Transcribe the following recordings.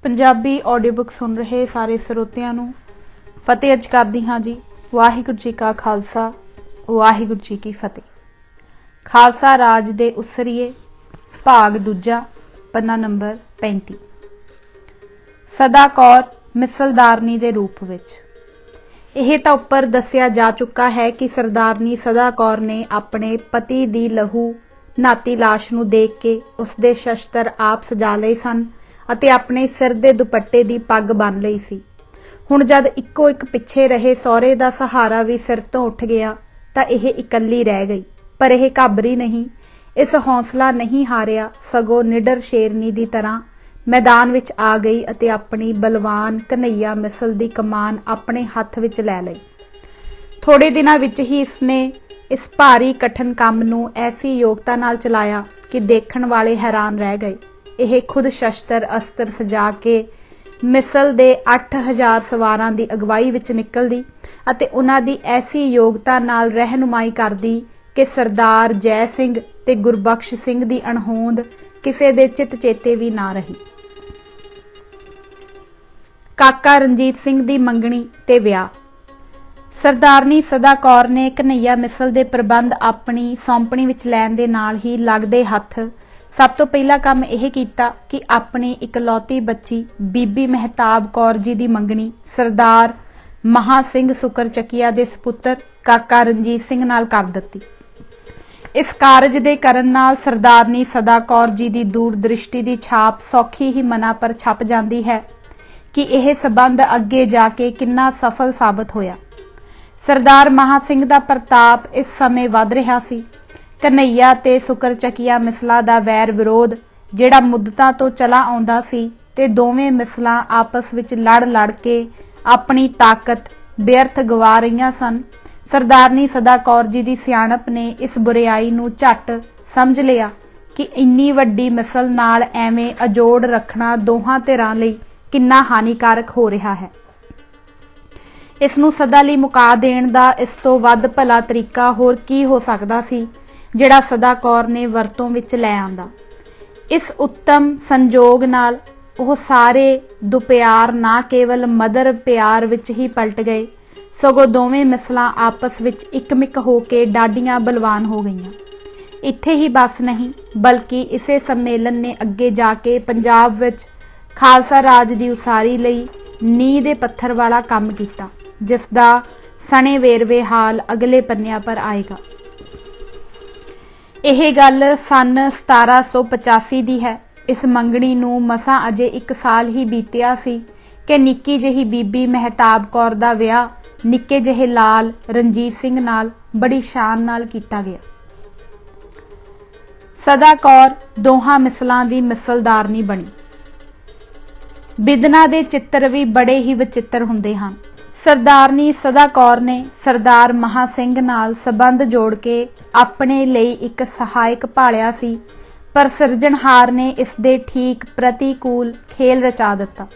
Punjabi audio book सुन रहे सारे ਸਰੋਤਿਆਂ ਨੂੰ ਫਤਿਹ ਅੱਜ ਕਰਦੀ ਹਾਂ जी। वाहिगुरू जी का खालसा वाहिगुरू जी की फतेह। खालसा राज दे उसरीए भाग दूजा पन्ना नंबर 35। सदा कौर मिसलदारनी दे रूप विच। ਇਹ ਤਾਂ ਉੱਪਰ ਦੱਸਿਆ ਜਾ ਚੁੱਕਾ ਹੈ ਕਿ ਸਰਦਾਰਨੀ ਸਦਾ ਕੌਰ ਨੇ ਆਪਣੇ ਪਤੀ ਦੀ ਲਹੂ ਨਾਤੀ ਲਾਸ਼ ਨੂੰ ਦੇਖ ਕੇ ਉਸਦੇ ਸ਼ਸਤਰ ਆਪ ਸਜਾ ਲਏ ਸਨ ਅਤੇ ਆਪਣੇ ਸਿਰ ਦੇ ਦੁਪੱਟੇ ਦੀ ਪੱਗ ਬੰਨ ਲਈ ਸੀ। ਹੁਣ ਜਦ ਇੱਕੋ ਇੱਕ ਪਿੱਛੇ ਰਹੇ ਸਹੁਰੇ ਦਾ ਸਹਾਰਾ ਵੀ ਸਿਰ ਤੋਂ ਉੱਠ ਗਿਆ ਤਾਂ ਇਹ ਇਕੱਲੀ ਰਹਿ ਗਈ। ਪਰ ਇਹ ਘਾਬਰੀ ਨਹੀਂ, ਇਸ ਹੌਸਲਾ ਨਹੀਂ ਹਾਰਿਆ, ਸਗੋਂ ਨਿਡਰ ਸ਼ੇਰਨੀ ਦੀ ਤਰ੍ਹਾਂ मैदान विच आ गई ਅਤੇ अपनी बलवान कन्हैया मिसल दी कमान अपने हथ विच लै लई। थोड़े दिनां विच ही इसने इस भारी कठिन काम नूं ऐसी योगता नाल चलाया कि देखण वाले हैरान रह गए। यह खुद शस्त्र अस्त्र सजा के मिसल दे 8000 सवारां दी अगवाई विच निकलदी ਅਤੇ उन्हां दी ऐसी योगता नाल रहनुमाई करदी कि सरदार जै सिंह ते गुरबख्श सिंह दी अणहोंद किसे दे चित चेते भी ना रही। काका रणजीत सिंह दी मंगणी ते विआह। सरदारनी सदा कौर ने कन्हैया मिसल दे प्रबंध अपनी सौंपणी विच लैण दे नाल ही लगदे हथ सब तो पहला काम यह कीता कि अपनी इकलौती बच्ची बीबी महताब कौर जी दी मंगणी सरदार महा सिंह सुकर चकिया दे सपुत्र काका रणजीत सिंह नाल कर दित्ती। इस कारज दे करन नाल सरदारनी सदा कौर जी दी दूर दृष्टि दी छाप सौखी ही मना पर छप जाती है कि यह संबंध अगे जाके किन्ना सफल साबित होया। सरदार महा सिंह दा प्रताप इस समय वध रहा सी। कन्हैया ते सुकर चकिया मिसला दा वैर विरोध जिहड़ा मुद्दतां तो चला आउंदा सी ते दोवें मिसलां आपस विच लड़ लड़ के अपनी ताकत बेअर्थ गवा रहीआं सन। सरदारनी सदा कौर जी दी सियाणप ने इस बुराई नूं झट समझ लिया कि इन्नी वड्डी मिसल नाल एवें अजोड़ रखना दोहां धिरां लई किन्ना हानिकारक हो रहा है। इस नूं सदा लई मुका देण दा इस तों वध भला तरीका होर की हो सकदा सी जिहड़ा सदा कौर ने वरतों विच लै आंदा। इस उत्तम संजोग नाल ਉਹ ਸਾਰੇ ਦੁਪਿਆਰ ਨਾ ਕੇਵਲ ਮਦਰ ਪਿਆਰ ਵਿੱਚ ਹੀ ਪਲਟ ਗਏ ਸਗੋਂ ਦੋਵੇਂ ਮਿਸਲਾਂ ਆਪਸ ਵਿੱਚ ਇਕਮਿਕ ਹੋ ਕੇ ਡਾਢੀਆਂ ਬਲਵਾਨ ਹੋ ਗਈਆਂ। ਇੱਥੇ ਹੀ ਬਸ ਨਹੀਂ ਬਲਕਿ ਇਸੇ ਸੰਮੇਲਨ ਨੇ ਅੱਗੇ ਜਾ ਕੇ ਪੰਜਾਬ ਵਿੱਚ ਖਾਲਸਾ ਰਾਜ ਦੀ ਉਸਾਰੀ ਲਈ ਨੀਂਹ ਦੇ ਪੱਥਰ ਵਾਲਾ ਕੰਮ ਕੀਤਾ ਜਿਸ ਦਾ ਸਣੇ ਵੇਰਵੇ ਹਾਲ ਅਗਲੇ ਪੰਨਿਆਂ ਪਰ ਆਏਗਾ। ਇਹ ਗੱਲ ਸਨ 1785 ਦੀ ਹੈ। इस मंगणी नूं मसां अजे 1 साल ही बीतिया सी कि निक्की जही बीबी महताब कौर दा विआह निक्के जहे लाल रणजीत सिंह नाल बड़ी शान नाल कीता गया। सदा कौर दोहां मिसलां दी मिसलदारनी बनी। बिदना दे चित्र भी बड़े ही विचित्र हुंदे हन। सरदारनी सदा कौर ने सरदार महा सिंह नाल संबंध जोड़ के अपने लई एक सहायक भालिया सी पर सिरजणहार ने इसदे ठीक प्रतिकूल खेल रचा दिता।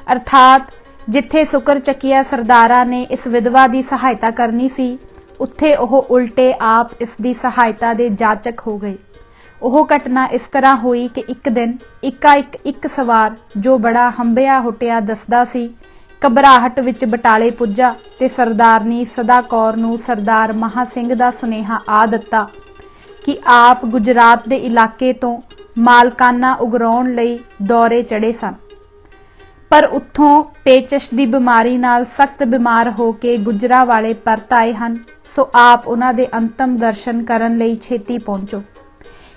अर्थात जिथे सुकर चकिया सरदारा ने इस विधवा की सहायता करनी सी उत्थे ओह उल्टे आप इसकी सहायता दे जाचक हो गए। ओह घटना इस तरह हुई कि एक दिन एक सवार जो बड़ा हंबिया हुटिया दसदा सी घबराहट विच बटाले पुज्जा ते सरदारनी सदा कौर नूं सरदार महा सिंह दा सुनेहा आ दिता कि आप गुजरात के इलाके तो मालकाना उगराउण लई दौरे चढ़े सन पर उत्थों पेचश की बीमारी नाल सख्त बीमार हो के गुजरा वाले परत आए हैं सो आप उन्हां दे अंतिम दर्शन करन लई छेती पहुंचो।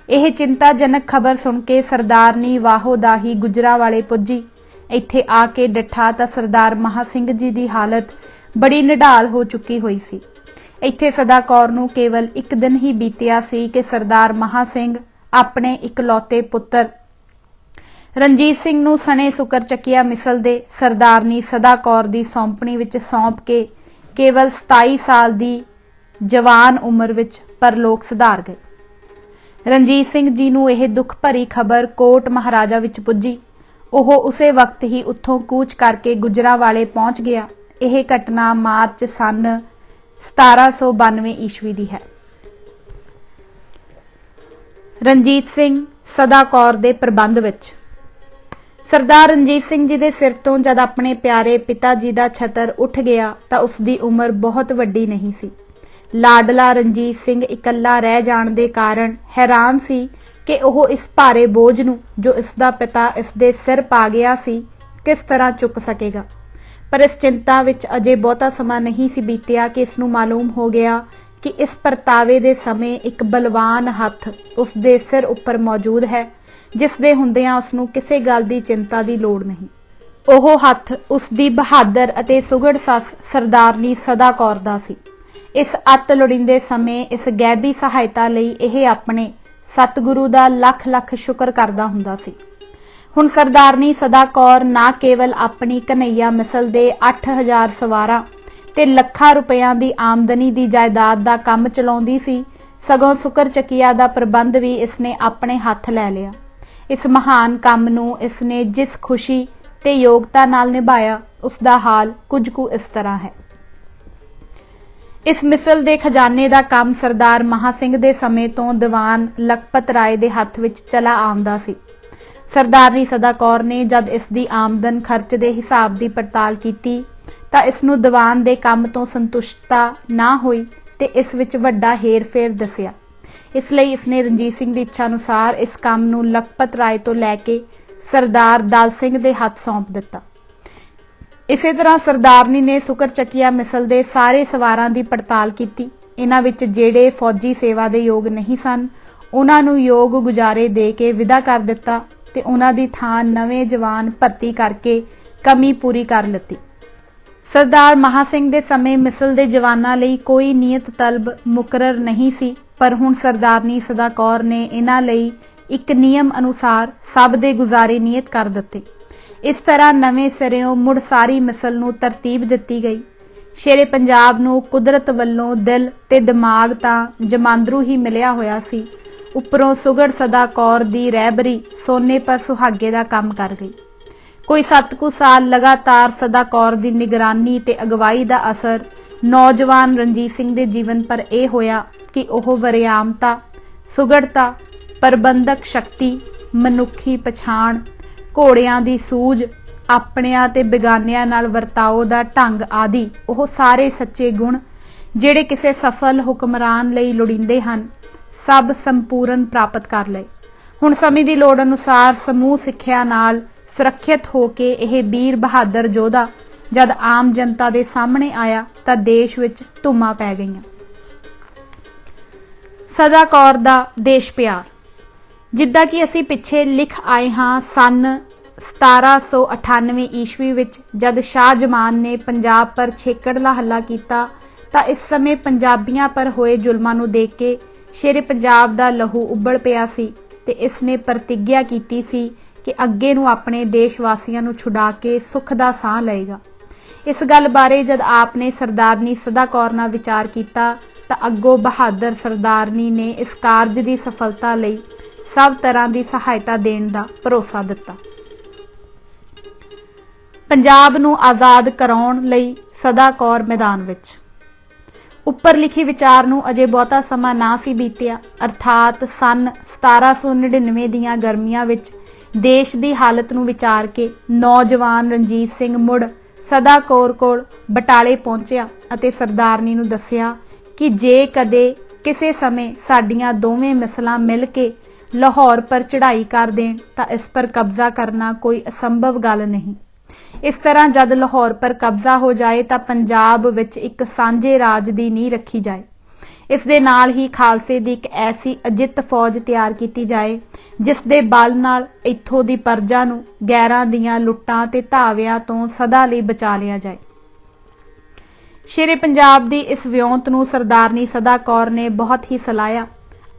यह चिंताजनक खबर सुन के सरदारनी वाहो दाही गुजरा वाले पुजी। इत्थे आके डिठा तां सरदार महा सिंह जी की हालत बड़ी निढाल हो चुकी हुई सी। ਇੱਥੇ सदा कौर नूं केवल 1 दिन ही बीतिया सी कि सरदार महा सिंह अपने इकलौते पुत्र रणजीत सिंह नूं सने सुकर चकिया मिसल दे सरदारनी सदा कौर दी सौंपणी विच सौंप के केवल 27 साल दी जवान उम्र विच परलोक सिधार गए। रणजीत सिंह जी नूं यह दुख भरी खबर कोट महाराजा विच पुजी। ओह उसे वक्त ही उत्थों कूच करके गुजरांवाले पहुंच गया। यह घटना मार्च सन 1792 ईस्वी दी है। रणजीत सिंह सदा कौर दे प्रबंध विच ਸਰਦਾਰ ਰਣਜੀਤ ਸਿੰਘ ਜੀ ਦੇ ਸਿਰ ਤੋਂ ਜਦ ਆਪਣੇ ਪਿਆਰੇ ਪਿਤਾ ਜੀ ਦਾ ਛਤਰ ਉੱਠ ਗਿਆ ਤਾਂ ਉਸ ਦੀ ਉਮਰ ਬਹੁਤ ਵੱਡੀ ਨਹੀਂ ਸੀ। ਲਾਡਲਾ ਰਣਜੀਤ ਸਿੰਘ ਇਕੱਲਾ ਰਹਿ ਜਾਣ ਦੇ ਕਾਰਨ ਹੈਰਾਨ ਸੀ ਕਿ ਉਹ ਇਸ ਭਾਰੇ ਬੋਝ ਨੂੰ ਜੋ ਇਸ ਦਾ ਪਿਤਾ ਇਸ ਦੇ ਸਿਰ ਪਾ ਗਿਆ ਸੀ ਕਿਸ ਤਰ੍ਹਾਂ ਚੁੱਕ ਸਕੇਗਾ। ਪਰ ਇਸ ਚਿੰਤਾ ਵਿੱਚ ਅਜੇ ਬਹੁਤਾ ਸਮਾਂ ਨਹੀਂ ਸੀ ਬੀਤਿਆ ਕਿ ਇਸ ਨੂੰ ਮਾਲੂਮ ਹੋ ਗਿਆ ਕਿ ਇਸ ਪਰਤਾਵੇ ਦੇ ਸਮੇਂ ਇੱਕ ਬਲਵਾਨ ਹੱਥ ਉਸ ਦੇ ਸਿਰ ਉੱਪਰ ਮੌਜੂਦ ਹੈ, ਜਿਸ ਦੇ ਹੁੰਦਿਆਂ ਉਸ ਨੂੰ ਕਿਸੇ ਗੱਲ ਦੀ ਚਿੰਤਾ ਦੀ ਲੋੜ ਨਹੀਂ। ਉਹ ਹੱਥ ਉਸ ਦੀ ਬਹਾਦਰ ਅਤੇ ਸੁਘੜ ਸੱਸ ਸਰਦਾਰਨੀ ਸਦਾ ਕੌਰ ਦਾ ਸੀ। ਇਸ ਅੱਤ ਲੋੜੀਂਦੇ ਸਮੇਂ ਇਸ ਗੈਬੀ ਸਹਾਇਤਾ ਲਈ ਇਹ ਆਪਣੇ ਸਤਿਗੁਰੂ ਦਾ ਲੱਖ ਲੱਖ ਸ਼ੁਕਰ ਕਰਦਾ ਹੁੰਦਾ ਸੀ। ਹੁਣ ਸਰਦਾਰਨੀ ਸਦਾ ਕੌਰ ਨਾ ਕੇਵਲ ਆਪਣੀ ਕਨਈਆ ਮਿਸਲ ਦੇ 8000 ਸਵਾਰਾਂ ਤੇ ਲੱਖਾਂ ਰੁਪਇਆਂ ਦੀ ਆਮਦਨੀ ਦੀ ਜਾਇਦਾਦ ਦਾ ਕੰਮ ਚਲਾਉਂਦੀ ਸੀ, ਸਗੋਂ ਸ਼ੁਕਰ ਚੱਕੀਆ ਦਾ ਪ੍ਰਬੰਧ ਵੀ ਇਸਨੇ ਆਪਣੇ ਹੱਥ ਲੈ ਲਿਆ। ਇਸ ਮਹਾਨ ਕੰਮ ਨੂੰ ਇਸਨੇ ਜਿਸ ਖੁਸ਼ੀ ਤੇ ਯੋਗਤਾ ਨਾਲ ਨਿਭਾਇਆ, ਉਸ ਦਾ ਹਾਲ ਕੁਝ ਕੁ ਇਸ ਤਰ੍ਹਾਂ ਹੈ। ਇਸ ਮਿਸਲ ਦੇ ਖਜ਼ਾਨੇ ਦਾ ਕੰਮ ਸਰਦਾਰ ਮਹਾ ਸਿੰਘ ਦੇ ਸਮੇਂ ਤੋਂ ਦੀਵਾਨ ਲਖਪਤ ਰਾਏ ਦੇ ਹੱਥ ਵਿੱਚ ਚਲਾ ਆਉਂਦਾ ਸੀ। ਸਰਦਾਰਨੀ ਸਦਾ ਕੌਰ ਨੇ ਜਦ ਇਸ ਦੀ ਆਮਦਨ ਖਰਚ ਦੇ ਹਿਸਾਬ ਦੀ ਪੜਤਾਲ ਕੀਤੀ ਤਾਂ ਇਸ ਨੂੰ ਦੀਵਾਨ ਦੇ ਕੰਮ ਤੋਂ ਸੰਤੁਸ਼ਟਤਾ ਨਾ ਹੋਈ ਤੇ ਇਸ ਵਿੱਚ ਵੱਡਾ ਹੇਰ-ਫੇਰ ਦੱਸਿਆ। ਇਸ ਲਈ ਇਸਨੇ ਰਣਜੀਤ ਸਿੰਘ ਦੀ ਇੱਛਾ ਅਨੁਸਾਰ ਇਸ ਕੰਮ ਨੂੰ ਲਖਪਤ ਰਾਏ ਤੋਂ ਲੈ ਕੇ ਸਰਦਾਰ ਦਲ ਸਿੰਘ ਦੇ ਹੱਥ ਸੌਂਪ ਦਿੱਤਾ। ਇਸੇ ਤਰ੍ਹਾਂ ਸਰਦਾਰਨੀ ਨੇ ਸ਼ੁਕਰ ਚੱਕੀਆ ਮਿਸਲ ਦੇ ਸਾਰੇ ਸਵਾਰਾਂ ਦੀ ਪੜਤਾਲ ਕੀਤੀ। ਇਹਨਾਂ ਵਿੱਚ ਜਿਹੜੇ ਫੌਜੀ ਸੇਵਾ ਦੇ ਯੋਗ ਨਹੀਂ ਸਨ, ਉਹਨਾਂ ਨੂੰ ਯੋਗ ਗੁਜ਼ਾਰੇ ਦੇ ਕੇ ਵਿਦਾ ਕਰ ਦਿੱਤਾ ਤੇ ਉਹਨਾਂ ਦੀ ਥਾਂ ਨਵੇਂ ਜਵਾਨ ਭਰਤੀ ਕਰਕੇ ਕਮੀ ਪੂਰੀ ਕਰ ਲਿੱਤੀ। ਸਰਦਾਰ ਮਹਾ ਸਿੰਘ ਦੇ ਸਮੇਂ ਮਿਸਲ ਦੇ ਜਵਾਨਾਂ ਲਈ ਕੋਈ ਨਿਯਤ ਤਲਬ ਮੁਕਰਰ ਨਹੀਂ ਸੀ, ਪਰ ਹੁਣ ਸਰਦਾਰਨੀ ਸਦਾ ਕੌਰ ਨੇ ਇਹਨਾਂ ਲਈ ਇੱਕ ਨਿਯਮ ਅਨੁਸਾਰ ਸਭ ਦੇ ਗੁਜ਼ਾਰੇ ਨਿਯਤ ਕਰ ਦਿੱਤੇ। ਇਸ ਤਰ੍ਹਾਂ ਨਵੇਂ ਸਿਰਿਓਂ ਮੁੜ ਸਾਰੀ ਮਿਸਲ ਨੂੰ ਤਰਤੀਬ ਦਿੱਤੀ ਗਈ। ਸ਼ੇਰੇ ਪੰਜਾਬ ਨੂੰ ਕੁਦਰਤ ਵੱਲੋਂ ਦਿਲ ਤੇ ਦਿਮਾਗ ਤਾਂ ਜਮਾਂਦਰੂ ਹੀ ਮਿਲਿਆ ਹੋਇਆ ਸੀ, ਉੱਪਰੋਂ ਸੁਘੜ ਸਦਾ ਕੌਰ ਦੀ ਰਹਿਬਰੀ ਸੋਨੇ ਪਰ ਸੁਹਾਗੇ ਦਾ ਕੰਮ ਕਰ ਗਈ। ਕੋਈ 7 ਕੁ ਸਾਲ ਲਗਾਤਾਰ ਸਦਾ ਕੌਰ ਦੀ ਨਿਗਰਾਨੀ ਤੇ ਅਗਵਾਈ ਦਾ ਅਸਰ ਨੌਜਵਾਨ ਰਣਜੀਤ ਸਿੰਘ ਦੇ ਜੀਵਨ ਪਰ ਇਹ ਹੋਇਆ ਕਿ ਉਹ ਵਰਿਆਮਤਾ, ਸੁਘੜਤਾ, ਪ੍ਰਬੰਧਕ ਸ਼ਕਤੀ, ਮਨੁੱਖੀ ਪਛਾਣ, ਘੋੜਿਆਂ ਦੀ ਸੂਝ, ਆਪਣਿਆਂ ਤੇ ਬੇਗਾਨਿਆਂ ਨਾਲ ਵਰਤਾਓ ਦਾ ਢੰਗ ਆਦਿ ਉਹ ਸਾਰੇ ਸੱਚੇ ਗੁਣ ਜਿਹੜੇ ਕਿਸੇ ਸਫਲ ਹੁਕਮਰਾਨ ਲਈ ਲੋੜੀਂਦੇ ਹਨ, ਸਭ ਸੰਪੂਰਨ ਪ੍ਰਾਪਤ ਕਰ ਲਏ। ਹੁਣ ਸਮੇਂ ਦੀ ਲੋੜ ਅਨੁਸਾਰ ਸਮੂਹ ਸਿੱਖਿਆ ਨਾਲ ਸੁਰੱਖਿਅਤ ਹੋ ਕੇ ਇਹ ਵੀਰ ਬਹਾਦਰ ਯੋਧਾ ਜਦ ਆਮ ਜਨਤਾ ਦੇ ਸਾਹਮਣੇ ਆਇਆ ਤਾਂ ਦੇਸ਼ ਵਿੱਚ ਧੂਮਾਂ ਪੈ ਗਈਆਂ। ਸਦਾ ਕੌਰ ਦਾ ਦੇਸ਼ ਪਿਆਰ। ਜਿੱਦਾਂ ਕਿ ਅਸੀਂ ਪਿੱਛੇ ਲਿਖ ਆਏ ਹਾਂ, ਸੰਨ 1798 ਈਸਵੀ ਵਿੱਚ ਜਦ ਸ਼ਾਹ ਜਮਾਨ ਨੇ ਪੰਜਾਬ ਪਰ ਛੇਕੜਲਾ ਹੱਲਾ ਕੀਤਾ ਤਾਂ ਇਸ ਸਮੇਂ ਪੰਜਾਬੀਆਂ ਪਰ ਹੋਏ ਜ਼ੁਲਮਾਂ ਨੂੰ ਦੇਖ ਕੇ ਸ਼ੇਰੇ ਪੰਜਾਬ ਦਾ ਲਹੂ ਉੱਬਲ ਪਿਆ ਸੀ ਤੇ ਇਸ ਨੇ ਪ੍ਰਤਿੱਗਿਆ ਕੀਤੀ ਸੀ ਕਿ ਅੱਗੇ ਨੂੰ ਆਪਣੇ ਦੇਸ਼ ਵਾਸੀਆਂ ਨੂੰ ਛੁਡਾ ਕੇ ਸੁੱਖ ਦਾ ਸਾਹ ਲਏਗਾ। ਇਸ ਗੱਲ ਬਾਰੇ ਜਦ ਆਪ ਨੇ ਸਰਦਾਰਨੀ ਸਦਾ ਕੌਰ ਨਾਲ ਵਿਚਾਰ ਕੀਤਾ ਤਾਂ ਅੱਗੋਂ ਬਹਾਦਰ ਸਰਦਾਰਨੀ ਨੇ ਇਸ ਕਾਰਜ ਦੀ ਸਫਲਤਾ ਲਈ ਸਭ ਤਰ੍ਹਾਂ ਦੀ ਸਹਾਇਤਾ ਦੇਣ ਦਾ ਭਰੋਸਾ ਦਿੱਤਾ। ਪੰਜਾਬ ਨੂੰ ਆਜ਼ਾਦ ਕਰਾਉਣ ਲਈ ਸਦਾ ਕੌਰ ਮੈਦਾਨ ਵਿੱਚ। ਉੱਪਰ ਲਿਖੀ ਵਿਚਾਰ ਨੂੰ ਅਜੇ ਬਹੁਤਾ ਸਮਾਂ ਨਾ ਸੀ ਬੀਤਿਆ, ਅਰਥਾਤ ਸੰਨ 1799 ਦੀਆਂ ਗਰਮੀਆਂ ਵਿੱਚ ਦੇਸ਼ ਦੀ ਹਾਲਤ ਨੂੰ ਵਿਚਾਰ ਕੇ ਨੌਜਵਾਨ ਰਣਜੀਤ ਸਿੰਘ ਮੁੜ ਸਦਾ ਕੌਰ ਕੋਲ ਬਟਾਲੇ ਪਹੁੰਚਿਆ ਅਤੇ ਸਰਦਾਰਨੀ ਨੂੰ ਦੱਸਿਆ ਕਿ ਜੇ ਕਦੇ ਕਿਸੇ ਸਮੇਂ ਸਾਡੀਆਂ ਦੋਵੇਂ ਮਿਸਲਾਂ ਮਿਲ ਕੇ ਲਾਹੌਰ ਪਰ ਚੜ੍ਹਾਈ ਕਰ ਦੇਣ ਤਾਂ ਇਸ ਪਰ ਕਬਜ਼ਾ ਕਰਨਾ ਕੋਈ ਅਸੰਭਵ ਗੱਲ ਨਹੀਂ। ਇਸ ਤਰ੍ਹਾਂ ਜਦ ਲਾਹੌਰ ਪਰ ਕਬਜ਼ਾ ਹੋ ਜਾਏ ਤਾਂ ਪੰਜਾਬ ਵਿੱਚ ਇੱਕ ਸਾਂਝੇ ਰਾਜ ਦੀ ਨੀਂਹ ਰੱਖੀ ਜਾਏ। ਇਸ ਦੇ ਨਾਲ ਹੀ ਖਾਲਸੇ ਦੀ ਇੱਕ ਐਸੀ ਅਜਿੱਤ ਫੌਜ ਤਿਆਰ ਕੀਤੀ ਜਾਏ ਜਿਸ ਦੇ ਬਲ ਨਾਲ ਇੱਥੋਂ ਦੀ ਪਰਜਾ ਨੂੰ ਗੈਰਾਂ ਦੀਆਂ ਲੁੱਟਾਂ ਤੇ ਧਾਵਿਆਂ ਤੋਂ ਸਦਾ ਲਈ ਬਚਾ ਲਿਆ ਜਾਏ। ਸ਼ੇਰੇ ਪੰਜਾਬ ਦੀ ਇਸ ਵਿਉਂਤ ਨੂੰ ਸਰਦਾਰਨੀ ਸਦਾ ਕੌਰ ਨੇ ਬਹੁਤ ਹੀ ਸਲਾਹਿਆ।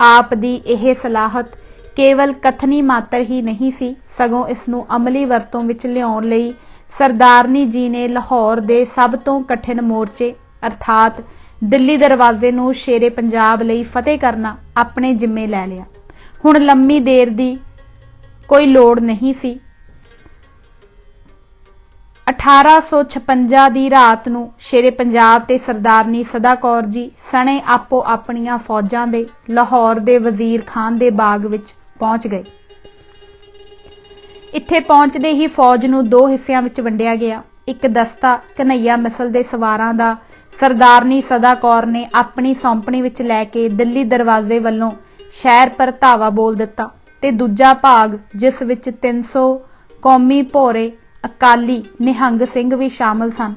ਆਪ ਦੀ ਇਹ ਸਲਾਹਤ ਕੇਵਲ ਕਥਨੀ ਮਾਤਰ ਹੀ ਨਹੀਂ ਸੀ, ਸਗੋਂ ਇਸ ਨੂੰ ਅਮਲੀ ਵਰਤੋਂ ਵਿੱਚ ਲਿਆਉਣ ਲਈ ਸਰਦਾਰਨੀ ਜੀ ਨੇ ਲਾਹੌਰ ਦੇ ਸਭ ਤੋਂ ਕਠਿਨ ਮੋਰਚੇ ਅਰਥਾਤ ਦਿੱਲੀ ਦਰਵਾਜ਼ੇ ਨੂੰ ਸ਼ੇਰੇ ਪੰਜਾਬ ਲਈ ਫਤਿਹ ਕਰਨਾ ਆਪਣੇ ਜ਼ਿੰਮੇ ਲੈ ਲਿਆ। ਹੁਣ ਲੰਮੀ ਦੇਰ ਦੀ ਕੋਈ ਲੋੜ ਨਹੀਂ ਸੀ। 1856 ਦੀ ਰਾਤ ਨੂੰ ਸ਼ੇਰੇ ਪੰਜਾਬ ਤੇ ਸਰਦਾਰਨੀ ਸਦਾ ਕੌਰ ਜੀ ਸਣੇ ਆਪੋ ਆਪਣੀਆਂ ਫੌਜਾਂ ਦੇ ਲਾਹੌਰ ਦੇ ਵਜ਼ੀਰ ਖਾਨ ਦੇ ਬਾਗ ਵਿੱਚ ਪਹੁੰਚ ਗਏ। ਇੱਥੇ ਪਹੁੰਚਦੇ ਹੀ ਫੌਜ ਨੂੰ 2 ਹਿੱਸਿਆਂ ਵਿੱਚ ਵੰਡਿਆ ਗਿਆ। ਇੱਕ ਦਸਤਾ ਕਨ੍ਹਈਆ ਮਿਸਲ ਦੇ ਸਵਾਰਾਂ ਦਾ ਸਰਦਾਰਨੀ ਸਦਾ ਕੌਰ ਨੇ ਆਪਣੀ ਸੌਂਪਣੀ ਵਿੱਚ ਲੈ ਕੇ ਦਿੱਲੀ ਦਰਵਾਜ਼ੇ ਵੱਲੋਂ ਸ਼ਹਿਰ ਪਰ ਧਾਵਾ ਬੋਲ ਦਿੱਤਾ ਤੇ ਦੂਜਾ ਭਾਗ, ਜਿਸ ਵਿੱਚ 300 ਕੌਮੀ ਭੋਰੇ ਅਕਾਲੀ ਨਿਹੰਗ ਸਿੰਘ ਵੀ ਸ਼ਾਮਲ ਸਨ,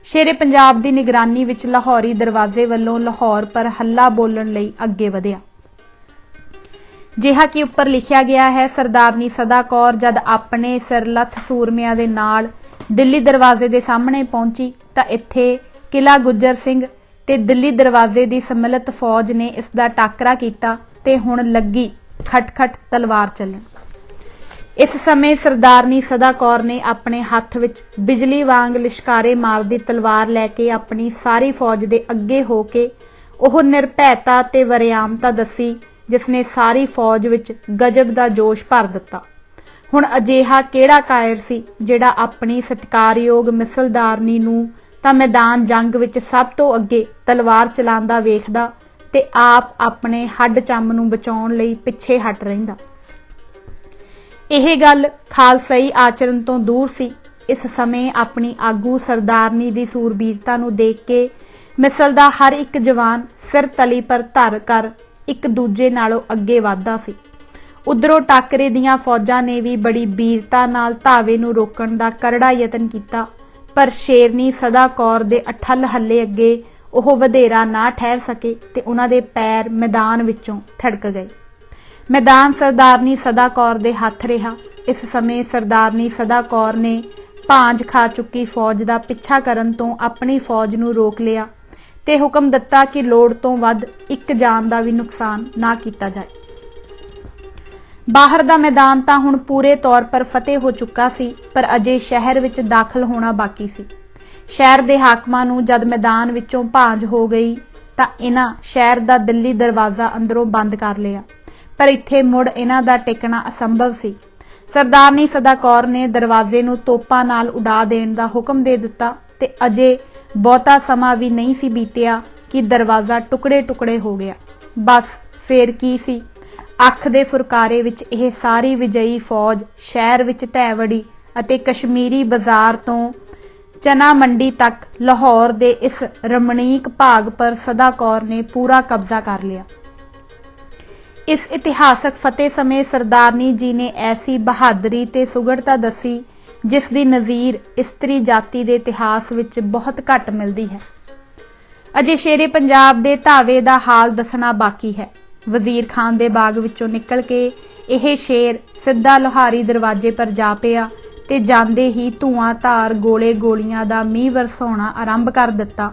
ਸ਼ੇਰੇ ਪੰਜਾਬ ਦੀ ਨਿਗਰਾਨੀ ਵਿੱਚ ਲਾਹੌਰੀ ਦਰਵਾਜ਼ੇ ਵੱਲੋਂ ਲਾਹੌਰ ਪਰ ਹੱਲਾ ਬੋਲਣ ਲਈ ਅੱਗੇ ਵਧਿਆ। ਜਿਹਾ ਕਿ ਉੱਪਰ ਲਿਖਿਆ ਗਿਆ ਹੈ, ਸਰਦਾਰਨੀ ਸਦਾ ਕੌਰ ਜਦ ਆਪਣੇ ਸਿਰਲੱਥ ਸੂਰਮਿਆਂ ਦੇ ਨਾਲ ਦਿੱਲੀ ਦਰਵਾਜ਼ੇ ਦੇ ਸਾਹਮਣੇ ਪਹੁੰਚੀ ਤਾਂ ਇੱਥੇ ਕਿਲਾ ਗੁੱਜਰ ਸਿੰਘ ਤੇ ਦਿੱਲੀ ਦਰਵਾਜ਼ੇ ਦੀ ਸਮਿਲਿਤ ਫੌਜ ਨੇ ਇਸ ਦਾ ਟਾਕਰਾ ਕੀਤਾ ਤੇ ਹੁਣ ਲੱਗੀ ਖਟਖਟ ਤਲਵਾਰ ਚੱਲਣ। ਇਸ ਸਮੇਂ ਸਰਦਾਰਨੀ ਸਦਾ ਕੌਰ ਨੇ ਆਪਣੇ ਹੱਥ ਵਿੱਚ ਬਿਜਲੀ ਵਾਂਗ ਲਿਸ਼ਕਾਰੇ ਮਾਰਦੀ ਤਲਵਾਰ ਲੈ ਕੇ ਆਪਣੀ ਸਾਰੀ ਫੌਜ ਦੇ ਅੱਗੇ ਹੋ ਕੇ ਉਹ ਨਿਰਭੈਤਾ ਤੇ ਵਰਿਆਮਤਾ ਦੱਸੀ, ਜਿਸ ਨੇ ਸਾਰੀ ਫੌਜ ਵਿੱਚ ਗਜਬ ਦਾ ਜੋਸ਼ ਭਰ ਦਿੱਤਾ। ਹੁਣ ਅਜਿਹਾ ਕਿਹੜਾ ਕਾਇਰ ਸੀ ਜਿਹੜਾ ਆਪਣੀ ਸਤਿਕਾਰਯੋਗ ਮਿਸਲਦਾਰਨੀ ਨੂੰ ਤਾਂ ਮੈਦਾਨ ਜੰਗ ਵਿੱਚ ਸਭ ਤੋਂ ਅੱਗੇ ਤਲਵਾਰ ਚਲਾਉਂਦਾ ਵੇਖਦਾ ਤੇ ਆਪ ਆਪਣੇ ਹੱਡ ਚੰਮ ਨੂੰ ਬਚਾਉਣ ਲਈ ਪਿੱਛੇ ਹਟ ਰਹਿੰਦਾ। ਇਹ ਗੱਲ ਖਾਲਸਾਈ ਆਚਰਣ ਤੋਂ ਦੂਰ ਸੀ। ਇਸ ਸਮੇਂ ਆਪਣੀ ਆਗੂ ਸਰਦਾਰਨੀ ਦੀ ਸੂਰਬੀਰਤਾ ਨੂੰ ਦੇਖ ਕੇ ਮਿਸਲ ਦਾ ਹਰ ਇੱਕ ਜਵਾਨ ਸਿਰ ਤਲੀ ਪਰ ਧਰ ਕਰ ਇੱਕ ਦੂਜੇ ਨਾਲੋਂ ਅੱਗੇ ਵਧਦਾ ਸੀ। ਉਧਰੋਂ ਟਾਕਰੇ ਦੀਆਂ ਫੌਜਾਂ ਨੇ ਵੀ ਬੜੀ ਬੀਰਤਾ ਨਾਲ ਧਾਵੇ ਨੂੰ ਰੋਕਣ ਦਾ ਕਰੜਾ ਯਤਨ ਕੀਤਾ, ਪਰ ਸ਼ੇਰਨੀ ਸਦਾ ਕੌਰ ਦੇ ਅਠੱਲ ਹੱਲੇ ਅੱਗੇ ਉਹ ਵਧੇਰਾ ਨਾ ਠਹਿਰ ਸਕੇ ਤੇ ਉਹਨਾਂ ਦੇ ਪੈਰ ਮੈਦਾਨ ਵਿੱਚੋਂ ਥੜਕ ਗਏ। ਮੈਦਾਨ ਸਰਦਾਰਨੀ ਸਦਾ ਕੌਰ ਦੇ ਹੱਥ ਰਿਹਾ। ਇਸ ਸਮੇਂ ਸਰਦਾਰਨੀ ਸਦਾ ਕੌਰ ਨੇ ਭਾਂਜ ਖਾ ਚੁੱਕੀ ਫੌਜ ਦਾ ਪਿੱਛਾ ਕਰਨ ਤੋਂ ਆਪਣੀ ਫੌਜ ਨੂੰ ਰੋਕ ਲਿਆ ਤੇ ਹੁਕਮ ਦਿੱਤਾ ਕਿ ਲੋੜ ਤੋਂ ਵੱਧ ਇੱਕ ਜਾਨ ਦਾ ਵੀ ਨੁਕਸਾਨ ਨਾ ਕੀਤਾ ਜਾਏ। ਬਾਹਰ ਦਾ ਮੈਦਾਨ ਤਾਂ ਹੁਣ ਪੂਰੇ ਤੌਰ ਪਰ ਫਤਿਹ ਹੋ ਚੁੱਕਾ ਸੀ, ਪਰ ਅਜੇ ਸ਼ਹਿਰ ਵਿੱਚ ਦਾਖਲ ਹੋਣਾ ਬਾਕੀ ਸੀ। ਸ਼ਹਿਰ ਦੇ ਹਾਕਮਾਂ ਨੂੰ ਜਦ ਮੈਦਾਨ ਵਿੱਚੋਂ ਭਾਂਜ ਹੋ ਗਈ ਤਾਂ ਇਹਨਾਂ ਸ਼ਹਿਰ ਦਾ ਦਿੱਲੀ ਦਰਵਾਜ਼ਾ ਅੰਦਰੋਂ ਬੰਦ ਕਰ ਲਿਆ, ਪਰ ਇੱਥੇ ਮੁੜ ਇਹਨਾਂ ਦਾ ਟਿਕਣਾ ਅਸੰਭਵ ਸੀ। ਸਰਦਾਰਨੀ ਸਦਾ ਕੌਰ ਨੇ ਦਰਵਾਜ਼ੇ ਨੂੰ ਤੋਪਾਂ ਨਾਲ ਉਡਾ ਦੇਣ ਦਾ ਹੁਕਮ ਦੇ ਦਿੱਤਾ ਤੇ ਅਜੇ ਬਹੁਤਾ ਸਮਾਂ ਵੀ ਨਹੀਂ ਸੀ ਬੀਤਿਆ ਕਿ ਦਰਵਾਜ਼ਾ ਟੁਕੜੇ ਟੁਕੜੇ ਹੋ ਗਿਆ। ਬਸ ਫੇਰ ਕੀ ਸੀ, ਅੱਖ ਦੇ ਫੁਰਕਾਰੇ ਵਿੱਚ ਇਹ ਸਾਰੀ ਵਿਜयी ਫੌਜ ਸ਼ਹਿਰ ਵਿੱਚ ਢਹਿ ਵੜੀ ਅਤੇ ਕਸ਼ਮੀਰੀ ਬਾਜ਼ਾਰ ਤੋਂ ਚਨਾ ਮੰਡੀ ਤੱਕ ਲਾਹੌਰ ਦੇ ਇਸ ਰਮਣੀਕ ਭਾਗ ਪਰ ਸਦਾ ਕੌਰ ਨੇ ਪੂਰਾ ਕਬਜ਼ਾ ਕਰ ਲਿਆ। ਇਸ ਇਤਿਹਾਸਕ ਫਤਿਹ ਸਮੇਂ ਸਰਦਾਰਨੀ ਜੀ ਨੇ ਐਸੀ ਬਹਾਦਰੀ ਤੇ ਸੁਗੜਤਾ ਦੱਸੀ ਜਿਸ ਦੀ ਨਜ਼ੀਰ ਇਸਤਰੀ ਜਾਤੀ ਦੇ ਇਤਿਹਾਸ ਵਿੱਚ ਬਹੁਤ ਘੱਟ ਮਿਲਦੀ ਹੈ। ਅਜੇ ਸ਼ੇਰੇ ਪੰਜਾਬ ਦੇ ਧਾਵੇ ਦਾ ਹਾਲ ਦੱਸਣਾ ਬਾਕੀ ਹੈ। ਵਜ਼ੀਰ ਖਾਨ ਦੇ ਬਾਗ ਵਿੱਚੋਂ ਨਿਕਲ ਕੇ ਇਹ ਸ਼ੇਰ ਸਿੱਧਾ ਲੋਹਾਰੀ ਦਰਵਾਜ਼ੇ ਪਰ ਜਾ ਪਿਆ ਤੇ ਜਾਂਦੇ ਹੀ ਧੂਆਂ ਧਾਰ ਗੋਲੇ ਗੋਲੀਆਂ ਦਾ ਮੀਂਹ ਵਰਸਾਉਣਾ ਆਰੰਭ ਕਰ ਦਿੱਤਾ।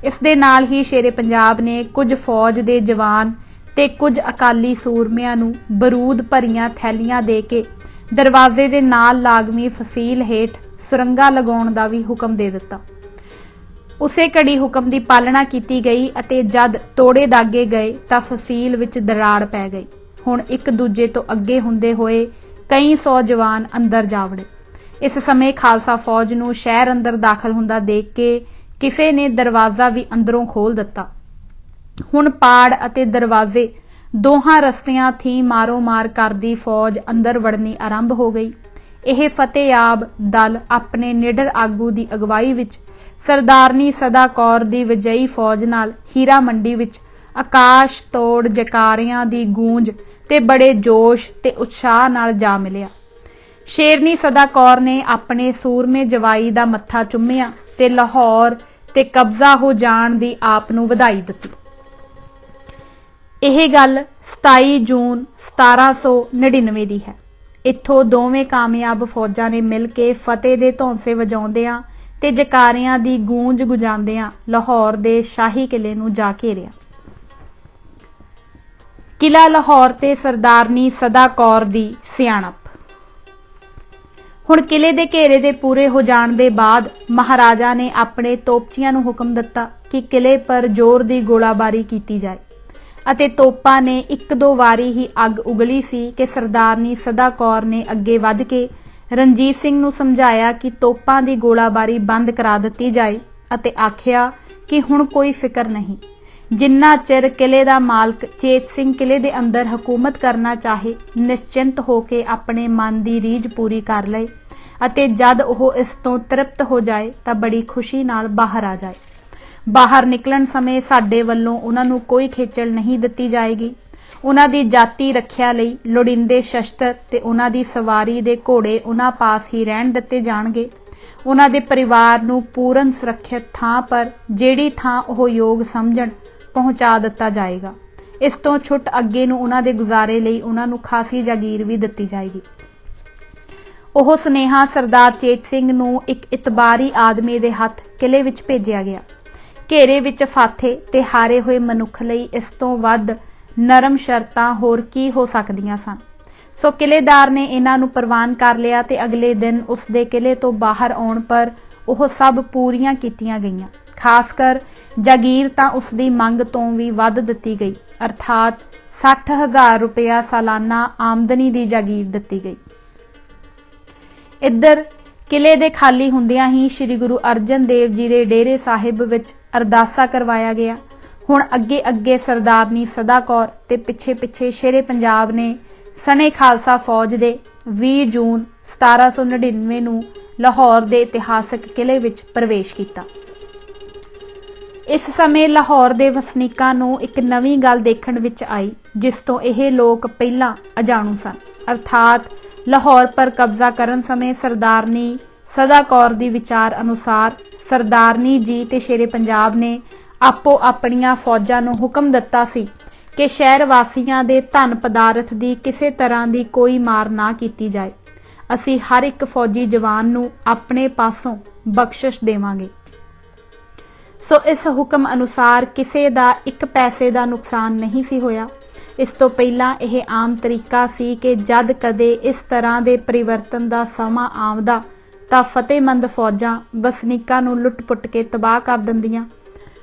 ਇਸ ਦੇ ਨਾਲ ਹੀ ਸ਼ੇਰੇ ਪੰਜਾਬ ਨੇ ਕੁਝ ਫੌਜ ਦੇ ਜਵਾਨ ਤੇ ਕੁਝ ਅਕਾਲੀ ਸੂਰਮਿਆਂ ਨੂੰ ਬਰੂਦ ਭਰੀਆਂ ਥੈਲੀਆਂ ਦੇ ਕੇ ਦਰਵਾਜ਼ੇ ਦੇ ਨਾਲ ਲਾਗਮੀ ਫਸੀਲ ਹੇਠ ਸੁਰੰਗਾਂ ਲਗਾਉਣ ਦਾ ਵੀ ਹੁਕਮ ਦੇ ਦਿੱਤਾ। ਉਸੇ ਘੜੀ ਹੁਕਮ ਦੀ ਪਾਲਣਾ ਕੀਤੀ ਗਈ ਅਤੇ ਜਦ ਤੋੜੇ ਦਾਗੇ ਗਏ ਤਾਂ ਫਸੀਲ ਵਿੱਚ ਦਰਾੜ ਪੈ ਗਈ। ਹੁਣ ਇੱਕ ਦੂਜੇ ਤੋਂ ਅੱਗੇ ਹੁੰਦੇ ਹੋਏ ਕਈ 100 ਜਵਾਨ ਅੰਦਰ ਜਾ ਵੜੇ। ਇਸ ਸਮੇਂ ਖਾਲਸਾ ਫੌਜ ਨੂੰ ਸ਼ਹਿਰ ਅੰਦਰ ਦਾਖਲ ਹੁੰਦਾ ਦੇਖ ਕੇ ਕਿਸੇ ਨੇ ਦਰਵਾਜ਼ਾ ਵੀ ਅੰਦਰੋਂ ਖੋਲ ਦਿੱਤਾ। ਹੁਣ ਪਾੜ ਅਤੇ ਦਰਵਾਜ਼ੇ ਦੋਹਾਂ ਰਸਤਿਆਂ ਥੀ ਮਾਰੋ ਮਾਰ ਕਰਦੀ ਫੌਜ ਅੰਦਰ ਵੜਨੀ ਆਰੰਭ ਹੋ ਗਈ। ਇਹ ਫਤਿਹਯਾਬ ਦਲ ਆਪਣੇ ਨਿਡਰ ਆਗੂ ਦੀ ਅਗਵਾਈ ਵਿੱਚ ਸਰਦਾਰਨੀ ਸਦਾ ਕੌਰ ਦੀ ਵਿਜयी ਫੌਜ ਨਾਲ ਹੀਰਾ ਮੰਡੀ ਵਿੱਚ ਆਕਾਸ਼ ਤੋੜ ਜਕਾਰਿਆਂ ਦੀ ਗੂੰਜ ਤੇ ਬੜੇ ਜੋਸ਼ ਤੇ ਉਤਸ਼ਾਹ ਨਾਲ ਜਾ ਮਿਲਿਆ। ਸ਼ੇਰਨੀ ਸਦਾ ਕੌਰ ਨੇ ਆਪਣੇ ਸੂਰਮੇ ਜਵਾਈ ਦਾ ਮੱਥਾ ਚੁੰਮਿਆ ਤੇ ਲਾਹੌਰ ਤੇ ਕਬਜ਼ਾ ਹੋ ਜਾਣ ਦੀ ਆਪ ਨੂੰ ਵਧਾਈ ਦਿੱਤੀ। ਇਹ ਗੱਲ 27 ਜੂਨ 1799 ਦੀ ਹੈ। ਇੱਥੋਂ ਦੋਵੇਂ ਕਾਮਯਾਬ ਫੌਜਾਂ ਨੇ ਮਿਲ ਕੇ ਫਤਿਹ ਦੇ ਧੌਂਸੇ ਵਜਾਉਂਦਿਆਂ ਤੇ ਜਕਾਰਿਆਂ ਦੀ ਗੂੰਜ ਗੁਜਾਉਂਦਿਆਂ ਲਾਹੌਰ ਦੇ ਸ਼ਾਹੀ ਕਿਲੇ ਨੂੰ ਜਾ ਘੇਰਿਆ। ਕਿਲਾ ਲਾਹੌਰ ਤੇ ਸਰਦਾਰਨੀ ਸਦਾ ਕੌਰ ਦੀ ਸਿਆਣਪ। ਹੁਣ ਕਿਲੇ ਦੇ ਘੇਰੇ ਦੇ ਪੂਰੇ ਹੋ ਜਾਣ ਦੇ ਬਾਅਦ ਮਹਾਰਾਜਾ ਨੇ ਆਪਣੇ ਤੋਪਚੀਆਂ ਨੂੰ ਹੁਕਮ ਦਿੱਤਾ ਕਿ ਕਿਲੇ ਪਰ ਜ਼ੋਰ ਦੀ ਗੋਲਾਬਾਰੀ ਕੀਤੀ ਜਾਏ ਅਤੇ ਤੋਪਾਂ ਨੇ ਇੱਕ ਦੋ ਵਾਰੀ ਹੀ ਅੱਗ ਉਗਲੀ ਸੀ ਕਿ ਸਰਦਾਰਨੀ ਸਦਾ ਕੌਰ ਨੇ ਅੱਗੇ ਵੱਧ ਕੇ ਰਣਜੀਤ ਸਿੰਘ ਨੂੰ ਸਮਝਾਇਆ ਕਿ ਤੋਪਾਂ ਦੀ ਗੋਲਾਬਾਰੀ ਬੰਦ ਕਰਾ ਦਿੱਤੀ ਜਾਏ ਅਤੇ ਆਖਿਆ ਕਿ ਹੁਣ ਕੋਈ ਫਿਕਰ ਨਹੀਂ, जिन्ना चिर किले दा मालक चेत सिंह किले दे अंदर हुकूमत करना चाहे, निश्चिंत होके अपने मन दी रीझ पूरी कर लए ਅਤੇ जद ਉਹ ਇਸ ਤੋਂ ਤ੍ਰਿਪਤ ਹੋ ਜਾਏ ਤਾਂ ਬੜੀ ਖੁਸ਼ੀ ਨਾਲ ਬਾਹਰ ਆ ਜਾਏ। ਬਾਹਰ ਨਿਕਲਣ ਸਮੇਂ ਸਾਡੇ ਵੱਲੋਂ ਉਹਨਾਂ ਨੂੰ ਕੋਈ ਖੇਚਲ ਨਹੀਂ ਦਿੱਤੀ ਜਾਏਗੀ। ਉਹਨਾਂ ਦੀ ਜਾਤੀ ਰੱਖਿਆ ਲਈ ਲੋੜੀਂਦੇ ਸ਼ਸਤਰ ਤੇ ਉਹਨਾਂ ਦੀ ਸਵਾਰੀ ਦੇ ਘੋੜੇ ਉਹਨਾਂ ਪਾਸ ਹੀ ਰਹਿਣ ਦਿੱਤੇ ਜਾਣਗੇ। ਉਹਨਾਂ ਦੇ ਪਰਿਵਾਰ ਨੂੰ ਪੂਰਨ ਸੁਰੱਖਿਅਤ ਥਾਂ ਪਰ ਜਿਹੜੀ ਥਾਂ ਉਹ ਯੋਗ ਸਮਝਣ ਪਹੁੰਚਾ ਦਿੱਤਾ ਜਾਏਗਾ। ਇਸ ਤੋਂ ਛੁੱਟ ਅੱਗੇ ਨੂੰ ਉਹਨਾਂ ਦੇ ਗੁਜ਼ਾਰੇ ਲਈ ਉਹਨਾਂ ਨੂੰ ਖਾਸੀ ਜਾਗੀਰ ਵੀ ਦਿੱਤੀ ਜਾਏਗੀ। ਉਹ ਸੁਨੇਹਾ ਸਰਦਾਰ ਚੇਤ ਸਿੰਘ ਨੂੰ ਇੱਕ ਇਤਬਾਰੀ ਆਦਮੀ ਦੇ ਹੱਥ ਕਿਲੇ ਵਿੱਚ ਭੇਜਿਆ ਗਿਆ। ਘੇਰੇ ਵਿੱਚ ਫਾਥੇ ਤੇ ਹਾਰੇ ਹੋਏ ਮਨੁੱਖ ਲਈ ਇਸ ਤੋਂ ਵੱਧ ਨਰਮ ਸ਼ਰਤਾਂ ਹੋਰ ਕੀ ਹੋ ਸਕਦੀਆਂ ਸਨ। ਸੋ ਕਿਲੇਦਾਰ ਨੇ ਇਹਨਾਂ ਨੂੰ ਪ੍ਰਵਾਨ ਕਰ ਲਿਆ ਤੇ ਅਗਲੇ ਦਿਨ ਉਸ ਦੇ ਕਿਲੇ ਤੋਂ ਬਾਹਰ ਆਉਣ ਪਰ ਉਹ ਸਭ ਪੂਰੀਆਂ ਕੀਤੀਆਂ ਗਈਆਂ। ਖਾਸ ਕਰ ਜਾਗੀਰ ਤਾਂ ਉਸ ਦੀ ਮੰਗ ਤੋਂ ਵੀ ਵੱਧ ਦਿੱਤੀ ਗਈ, ਅਰਥਾਤ 60,000 ਰੁਪਇਆ ਸਾਲਾਨਾ ਆਮਦਨੀ ਦੀ ਜਾਗੀਰ ਦਿੱਤੀ ਗਈ। ਇੱਧਰ ਕਿਲੇ ਦੇ ਖਾਲੀ ਹੁੰਦਿਆਂ ਹੀ ਸ੍ਰੀ ਗੁਰੂ ਅਰਜਨ ਦੇਵ ਜੀ ਦੇ ਡੇਰੇ ਸਾਹਿਬ ਵਿੱਚ ਅਰਦਾਸਾ ਕਰਵਾਇਆ ਗਿਆ। ਹੁਣ ਅੱਗੇ ਅੱਗੇ ਸਰਦਾਰਨੀ ਸਦਾ ਕੌਰ ਤੇ ਪਿੱਛੇ ਪਿੱਛੇ ਸ਼ੇਰੇ ਪੰਜਾਬ ਨੇ ਸਣੇ ਖਾਲਸਾ ਫੌਜ ਦੇ 20 ਜੂਨ 1799 ਨੂੰ ਲਾਹੌਰ ਦੇ ਇਤਿਹਾਸਕ ਕਿਲੇ ਵਿੱਚ ਪ੍ਰਵੇਸ਼ ਕੀਤਾ। ਇਸ ਸਮੇਂ ਲਾਹੌਰ ਦੇ ਵਸਨੀਕਾਂ ਨੂੰ ਇੱਕ ਨਵੀਂ ਗੱਲ ਦੇਖਣ ਵਿੱਚ ਆਈ, ਜਿਸ ਤੋਂ ਇਹ ਲੋਕ ਪਹਿਲਾਂ ਅਜਾਣੂ ਸਨ, ਅਰਥਾਤ ਲਾਹੌਰ ਪਰ ਕਬਜ਼ਾ ਕਰਨ ਸਮੇਂ ਸਰਦਾਰਨੀ ਸਦਾ ਕੌਰ ਦੀ ਵਿਚਾਰ ਅਨੁਸਾਰ ਸਰਦਾਰਨੀ ਜੀ ਤੇ ਸ਼ੇਰੇ ਪੰਜਾਬ ਨੇ ਆਪੋ ਆਪਣੀਆਂ ਫੌਜਾਂ ਨੂੰ ਹੁਕਮ ਦਿੱਤਾ ਸੀ ਕਿ ਸ਼ਹਿਰ ਵਾਸੀਆਂ ਦੇ ਧਨ ਪਦਾਰਥ ਦੀ ਕਿਸੇ ਤਰ੍ਹਾਂ ਦੀ ਕੋਈ ਮਾਰ ਨਾ ਕੀਤੀ ਜਾਏ। ਅਸੀਂ ਹਰ ਇੱਕ ਫੌਜੀ ਜਵਾਨ ਨੂੰ ਆਪਣੇ ਪਾਸੋਂ ਬਖਸ਼ਿਸ਼ ਦੇਵਾਂਗੇ। ਸੋ ਇਸ ਹੁਕਮ ਅਨੁਸਾਰ ਕਿਸੇ ਦਾ ਇੱਕ ਪੈਸੇ ਦਾ ਨੁਕਸਾਨ ਨਹੀਂ ਸੀ ਹੋਇਆ। ਇਸ ਤੋਂ ਪਹਿਲਾਂ ਇਹ ਆਮ ਤਰੀਕਾ ਸੀ ਕਿ ਜਦ ਕਦੇ ਇਸ ਤਰ੍ਹਾਂ ਦੇ ਪਰਿਵਰਤਨ ਦਾ ਸਮਾਂ ਆਉਂਦਾ ਤਾਂ ਫਤਿਹਮੰਦ ਫੌਜਾਂ ਵਸਨੀਕਾਂ ਨੂੰ ਲੁੱਟ-ਪੁੱਟ ਕੇ ਤਬਾਹ ਕਰ ਦਿੰਦੀਆਂ,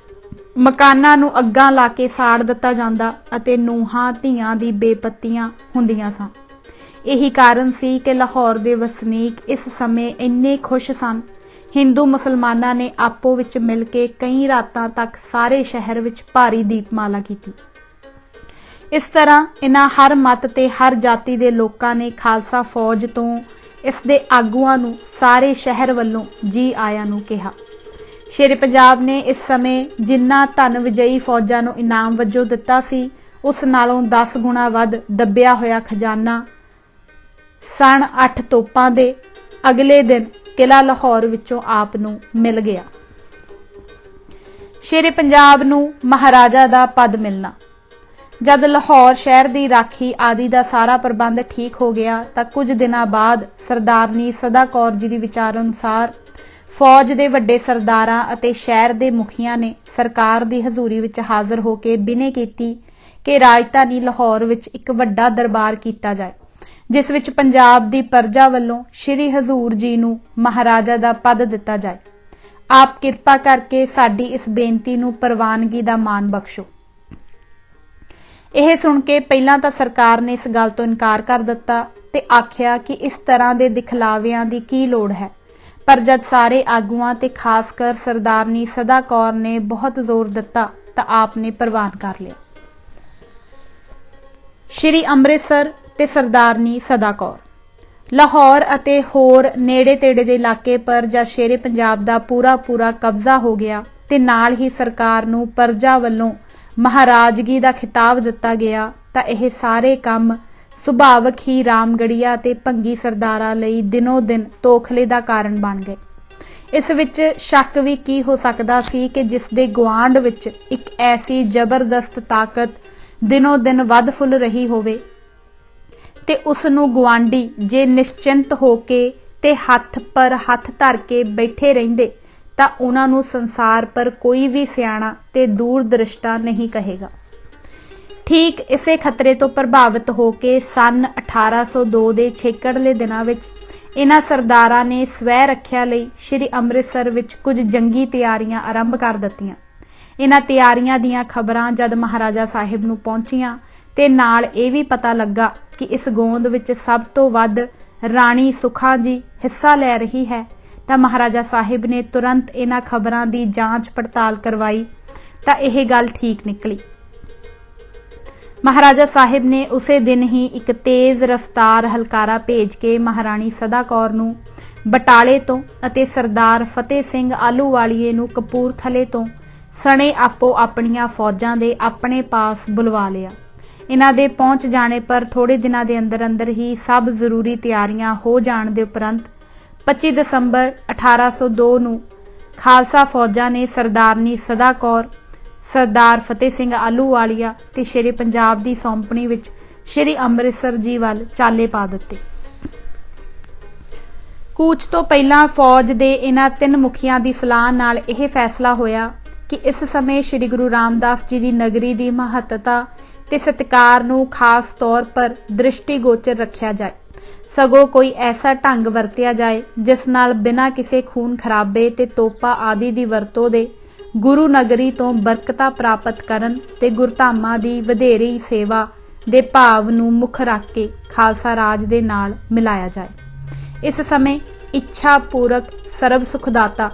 ਮਕਾਨਾਂ ਨੂੰ ਅੱਗਾਂ ਲਾ ਕੇ ਸਾੜ ਦਿੱਤਾ ਜਾਂਦਾ ਅਤੇ ਨੂੰਹਾਂ ਧੀਆਂ ਦੀ ਬੇਪੱਤੀਆਂ ਹੁੰਦੀਆਂ ਸਨ। ਇਹੀ ਕਾਰਨ ਸੀ ਕਿ ਲਾਹੌਰ ਦੇ ਵਸਨੀਕ ਇਸ ਸਮੇਂ ਇੰਨੇ ਖੁਸ਼ ਸਨ। ਹਿੰਦੂ ਮੁਸਲਮਾਨਾਂ ਨੇ ਆਪੋ ਵਿੱਚ ਮਿਲ ਕੇ ਕਈ ਰਾਤਾਂ ਤੱਕ ਸਾਰੇ ਸ਼ਹਿਰ ਵਿੱਚ ਭਾਰੀ ਦੀਪਮਾਲਾ ਕੀਤੀ। ਇਸ ਤਰ੍ਹਾਂ ਇਹਨਾਂ ਹਰ ਮਤ ਤੇ ਹਰ ਜਾਤੀ ਦੇ ਲੋਕਾਂ ਨੇ ਖਾਲਸਾ ਫੌਜ ਤੋਂ ਇਸ ਦੇ ਆਗੂਆਂ ਨੂੰ ਸਾਰੇ ਸ਼ਹਿਰ ਵੱਲੋਂ ਜੀ ਆਇਆਂ ਨੂੰ ਕਿਹਾ। ਸ਼ੇਰੇ ਪੰਜਾਬ ਨੇ ਇਸ ਸਮੇਂ ਜਿੰਨਾ ਧਨ ਵਿਜয়ੀ ਫੌਜਾਂ ਨੂੰ ਇਨਾਮ ਵਜੋਂ ਦਿੱਤਾ ਸੀ, ਉਸ ਨਾਲੋਂ 10 ਗੁਣਾ ਵੱਧ ਦੱਬਿਆ ਹੋਇਆ ਖਜ਼ਾਨਾ ਸਣ 8 ਤੋਪਾਂ ਦੇ ਅਗਲੇ ਦਿਨ ਕਿਲਾ ਲਾਹੌਰ ਵਿੱਚੋਂ ਆਪ ਨੂੰ ਮਿਲ ਗਿਆ। ਸ਼ੇਰੇ ਪੰਜਾਬ ਨੂੰ ਮਹਾਰਾਜਾ ਦਾ ਪਦ ਮਿਲਣਾ। ਜਦ ਲਾਹੌਰ ਸ਼ਹਿਰ ਦੀ ਰਾਖੀ ਆਦਿ ਦਾ ਸਾਰਾ ਪ੍ਰਬੰਧ ਠੀਕ ਹੋ ਗਿਆ ਤਾਂ ਕੁਝ ਦਿਨਾਂ ਬਾਅਦ ਸਰਦਾਰਨੀ ਸਦਾ ਕੌਰ ਜੀ ਦੀ ਵਿਚਾਰ ਅਨੁਸਾਰ ਫੌਜ ਦੇ ਵੱਡੇ ਸਰਦਾਰਾਂ ਅਤੇ ਸ਼ਹਿਰ ਦੇ ਮੁਖੀਆਂ ਨੇ ਸਰਕਾਰ ਦੀ ਹਜ਼ੂਰੀ ਵਿੱਚ ਹਾਜ਼ਰ ਹੋ ਕੇ ਬਿਨੈ ਕੀਤੀ ਕਿ ਰਾਜਧਾਨੀ ਲਾਹੌਰ ਵਿੱਚ ਇੱਕ ਵੱਡਾ ਦਰਬਾਰ ਕੀਤਾ ਜਾਏ, ਜਿਸ ਵਿੱਚ ਪੰਜਾਬ ਦੀ ਪ੍ਰਜਾ ਵੱਲੋਂ ਸ਼੍ਰੀ ਹਜ਼ੂਰ ਜੀ ਨੂੰ ਮਹਾਰਾਜਾ ਦਾ ਪਦ ਦਿੱਤਾ ਜਾਏ। ਆਪ ਕਿਰਪਾ ਕਰਕੇ ਸਾਡੀ ਇਸ ਬੇਨਤੀ ਨੂੰ ਪ੍ਰਵਾਨਗੀ ਦਾ ਮਾਣ ਬਖਸ਼ੋ। ਇਹ ਸੁਣ ਕੇ ਪਹਿਲਾਂ ਤਾਂ ਸਰਕਾਰ ਨੇ ਇਸ ਗੱਲ ਤੋਂ ਇਨਕਾਰ ਕਰ ਦਿੱਤਾ ਤੇ ਆਖਿਆ ਕਿ ਇਸ ਤਰ੍ਹਾਂ ਦੇ ਦਿਖਲਾਵਿਆਂ ਦੀ ਕੀ ਲੋੜ ਹੈ, ਪਰ ਜਦ ਸਾਰੇ ਆਗੂਆਂ ਤੇ ਖਾਸ ਕਰ ਸਰਦਾਰਨੀ ਸਦਾ ਕੌਰ ਨੇ ਬਹੁਤ ਜ਼ੋਰ ਦਿੱਤਾ ਤਾਂ ਆਪ ਨੇ ਪ੍ਰਵਾਨ ਕਰ ਲਿਆ। ਸ਼੍ਰੀ ਅੰਮ੍ਰਿਤਸਰ ਤੇ ਸਰਦਾਰਨੀ ਸਦਾ ਕੌਰ। ਲਾਹੌਰ ਅਤੇ ਹੋਰ ਨੇੜੇ ਤੇੜੇ ਦੇ ਇਲਾਕੇ ਪਰ ਜਦ ਸ਼ੇਰੇ ਪੰਜਾਬ ਦਾ ਪੂਰਾ ਕਬਜ਼ਾ ਹੋ ਗਿਆ ਤੇ ਨਾਲ ਹੀ ਸਰਕਾਰ ਨੂੰ ਪ੍ਰਜਾ ਵੱਲੋਂ ਮਹਾਰਾਜਗੀ ਦਾ ਖਿਤਾਬ ਦਿੱਤਾ ਗਿਆ ਤਾਂ ਇਹ ਸਾਰੇ ਕੰਮ ਸੁਭਾਵਕ ਹੀ ਰਾਮਗੜੀਆ ਤੇ ਭੰਗੀ ਸਰਦਾਰਾਂ ਲਈ ਦਿਨੋਂ ਦਿਨ ਤੋਖਲੇ ਦਾ ਕਾਰਨ ਬਣ ਗਏ। ਇਸ ਵਿੱਚ ਸ਼ੱਕ ਵੀ ਕੀ ਹੋ ਸਕਦਾ ਸੀ ਕਿ ਜਿਸ ਦੇ ਗੁਆਂਢ ਵਿੱਚ ਇੱਕ ਐਸੀ ਜ਼ਬਰਦਸਤ ਤਾਕਤ ਦਿਨੋਂ ਦਿਨ ਵੱਧ ਫੁੱਲ ਰਹੀ ਹੋਵੇ ਤੇ ਉਸ ਨੂੰ ਗੁਆਂਢੀ ਜੇ ਨਿਸ਼ਚਿੰਤ ਹੋ ਕੇ ਤੇ ਹੱਥ ਪਰ ਹੱਥ ਧਰ ਕੇ ਬੈਠੇ ਰਹਿੰਦੇ ਤਾਂ ਉਹਨਾਂ ਨੂੰ ਸੰਸਾਰ ਪਰ ਕੋਈ ਵੀ ਸਿਆਣਾ ਤੇ ਦੂਰਦ੍ਰਿਸ਼ਟਾ ਨਹੀਂ ਕਹੇਗਾ। ਠੀਕ ਇਸੇ ਖਤਰੇ ਤੋਂ ਪ੍ਰਭਾਵਿਤ ਹੋ ਕੇ ਸੰਨ 1802 ਦੇ ਛੇਕੜਲੇ ਦਿਨਾਂ ਵਿੱਚ ਇਹਨਾਂ ਸਰਦਾਰਾਂ ਨੇ ਸਵੈ ਰੱਖਿਆ ਲਈ ਸ਼੍ਰੀ ਅੰਮ੍ਰਿਤਸਰ ਵਿੱਚ ਕੁਝ ਜੰਗੀ ਤਿਆਰੀਆਂ ਆਰੰਭ ਕਰ ਦਿੱਤੀਆਂ। ਇਹਨਾਂ ਤਿਆਰੀਆਂ ਦੀਆਂ ਖਬਰਾਂ ਜਦ ਮਹਾਰਾਜਾ ਸਾਹਿਬ ਨੂੰ ਪਹੁੰਚੀਆਂ ਤੇ ਨਾਲ ਇਹ ਵੀ ਪਤਾ ਲੱਗਾ ਕਿ ਇਸ ਗੋਂਦ ਵਿੱਚ ਸਭ ਤੋਂ ਵੱਧ ਰਾਣੀ ਸੁਖਾ ਜੀ ਹਿੱਸਾ ਲੈ ਰਹੀ ਹੈ ਤਾਂ ਮਹਾਰਾਜਾ ਸਾਹਿਬ ਨੇ ਤੁਰੰਤ ਇਹਨਾਂ ਖਬਰਾਂ ਦੀ ਜਾਂਚ ਪੜਤਾਲ ਕਰਵਾਈ ਤਾਂ ਇਹ ਗੱਲ ठीक निकली। महाराजा साहिब ने उसे दिन ही एक तेज रफ्तार हलकारा भेज के महाराणी सदा कौर नूं बटाले तो अते सरदार फतेह सिंह आलूवालीए नूं कपूरथले तो सने आपो अपनियां फौजां दे अपने पास बुलवा लिया। इन्हां दे पहुंच जाने पर थोड़े दिनां दे अंदर अंदर ही सब जरूरी तैयारियां हो जाण दे उपरंत 25 दसंबर 1802 नूं खालसा फौजां ने सरदारनी सदा कौर, सरदार फतेह सिंह आलूवालिया ते शेरे पंजाब दी सौंपणी विच श्री ਅੰਮ੍ਰਿਤਸਰ जी वल चाले पा दिते। कूच तो पहला फौज दे इन्हां 3 मुखियां दी सलाह नाल यह फैसला होया कि इस समय श्री गुरु रामदास जी दी नगरी दी महत्ता ते सत्कार नूं खास तौर पर दृष्टिगोचर रखिया जाए, सगों कोई ऐसा ढंग वरतिया जाए जिस नाल बिना किसी खून खराबे ते तोपा आदि दी वरतों दे गुरु नगरी तो बरकता प्राप्त करन ते गुरधामां दी वधेरी सेवा दे भाव नूं मुख रख के खालसा राज दे नाल मिलाया जाए। इस समय इच्छा पूरक सर्व सुखदाता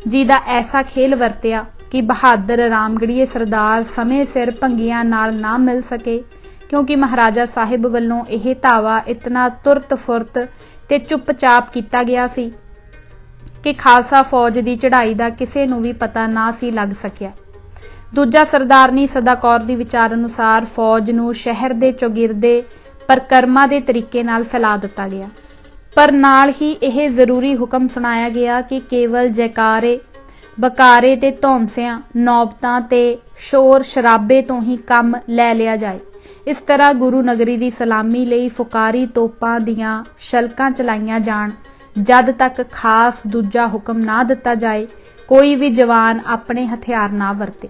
जी दा ऐसा खेल वरतिया कि बहादुर रामगढ़ीए सरदार समय सिर भंगियां नाल ना मिल सके, क्योंकि महाराजा साहिब वल्लों यह धावा इतना तुरत फुरत ते चुपचाप किया गया सी कि खालसा फौज की चढ़ाई का किसी नूं भी पता ना सी लग सकिया। दूजा सरदारनी सदा कौर दी विचार अनुसार फौज नूं शहर दे चौगिरदे परकरमा दे तरीके नाल फैला दिता गया, पर नाल ही यह जरूरी हुक्म सुनाया गया कि केवल जयकारे बकारे ते धौंसियां नौबतां ते शोर शराबे तो ही काम लै लिया जाए। इस तरह गुरु नगरी की सलामी लई फुकारी तोपां दियां शलकां चलाईयां जाण जद तक खास दूजा हुक्म ना दिता जाए कोई भी जवान अपने हथियार ना वरते।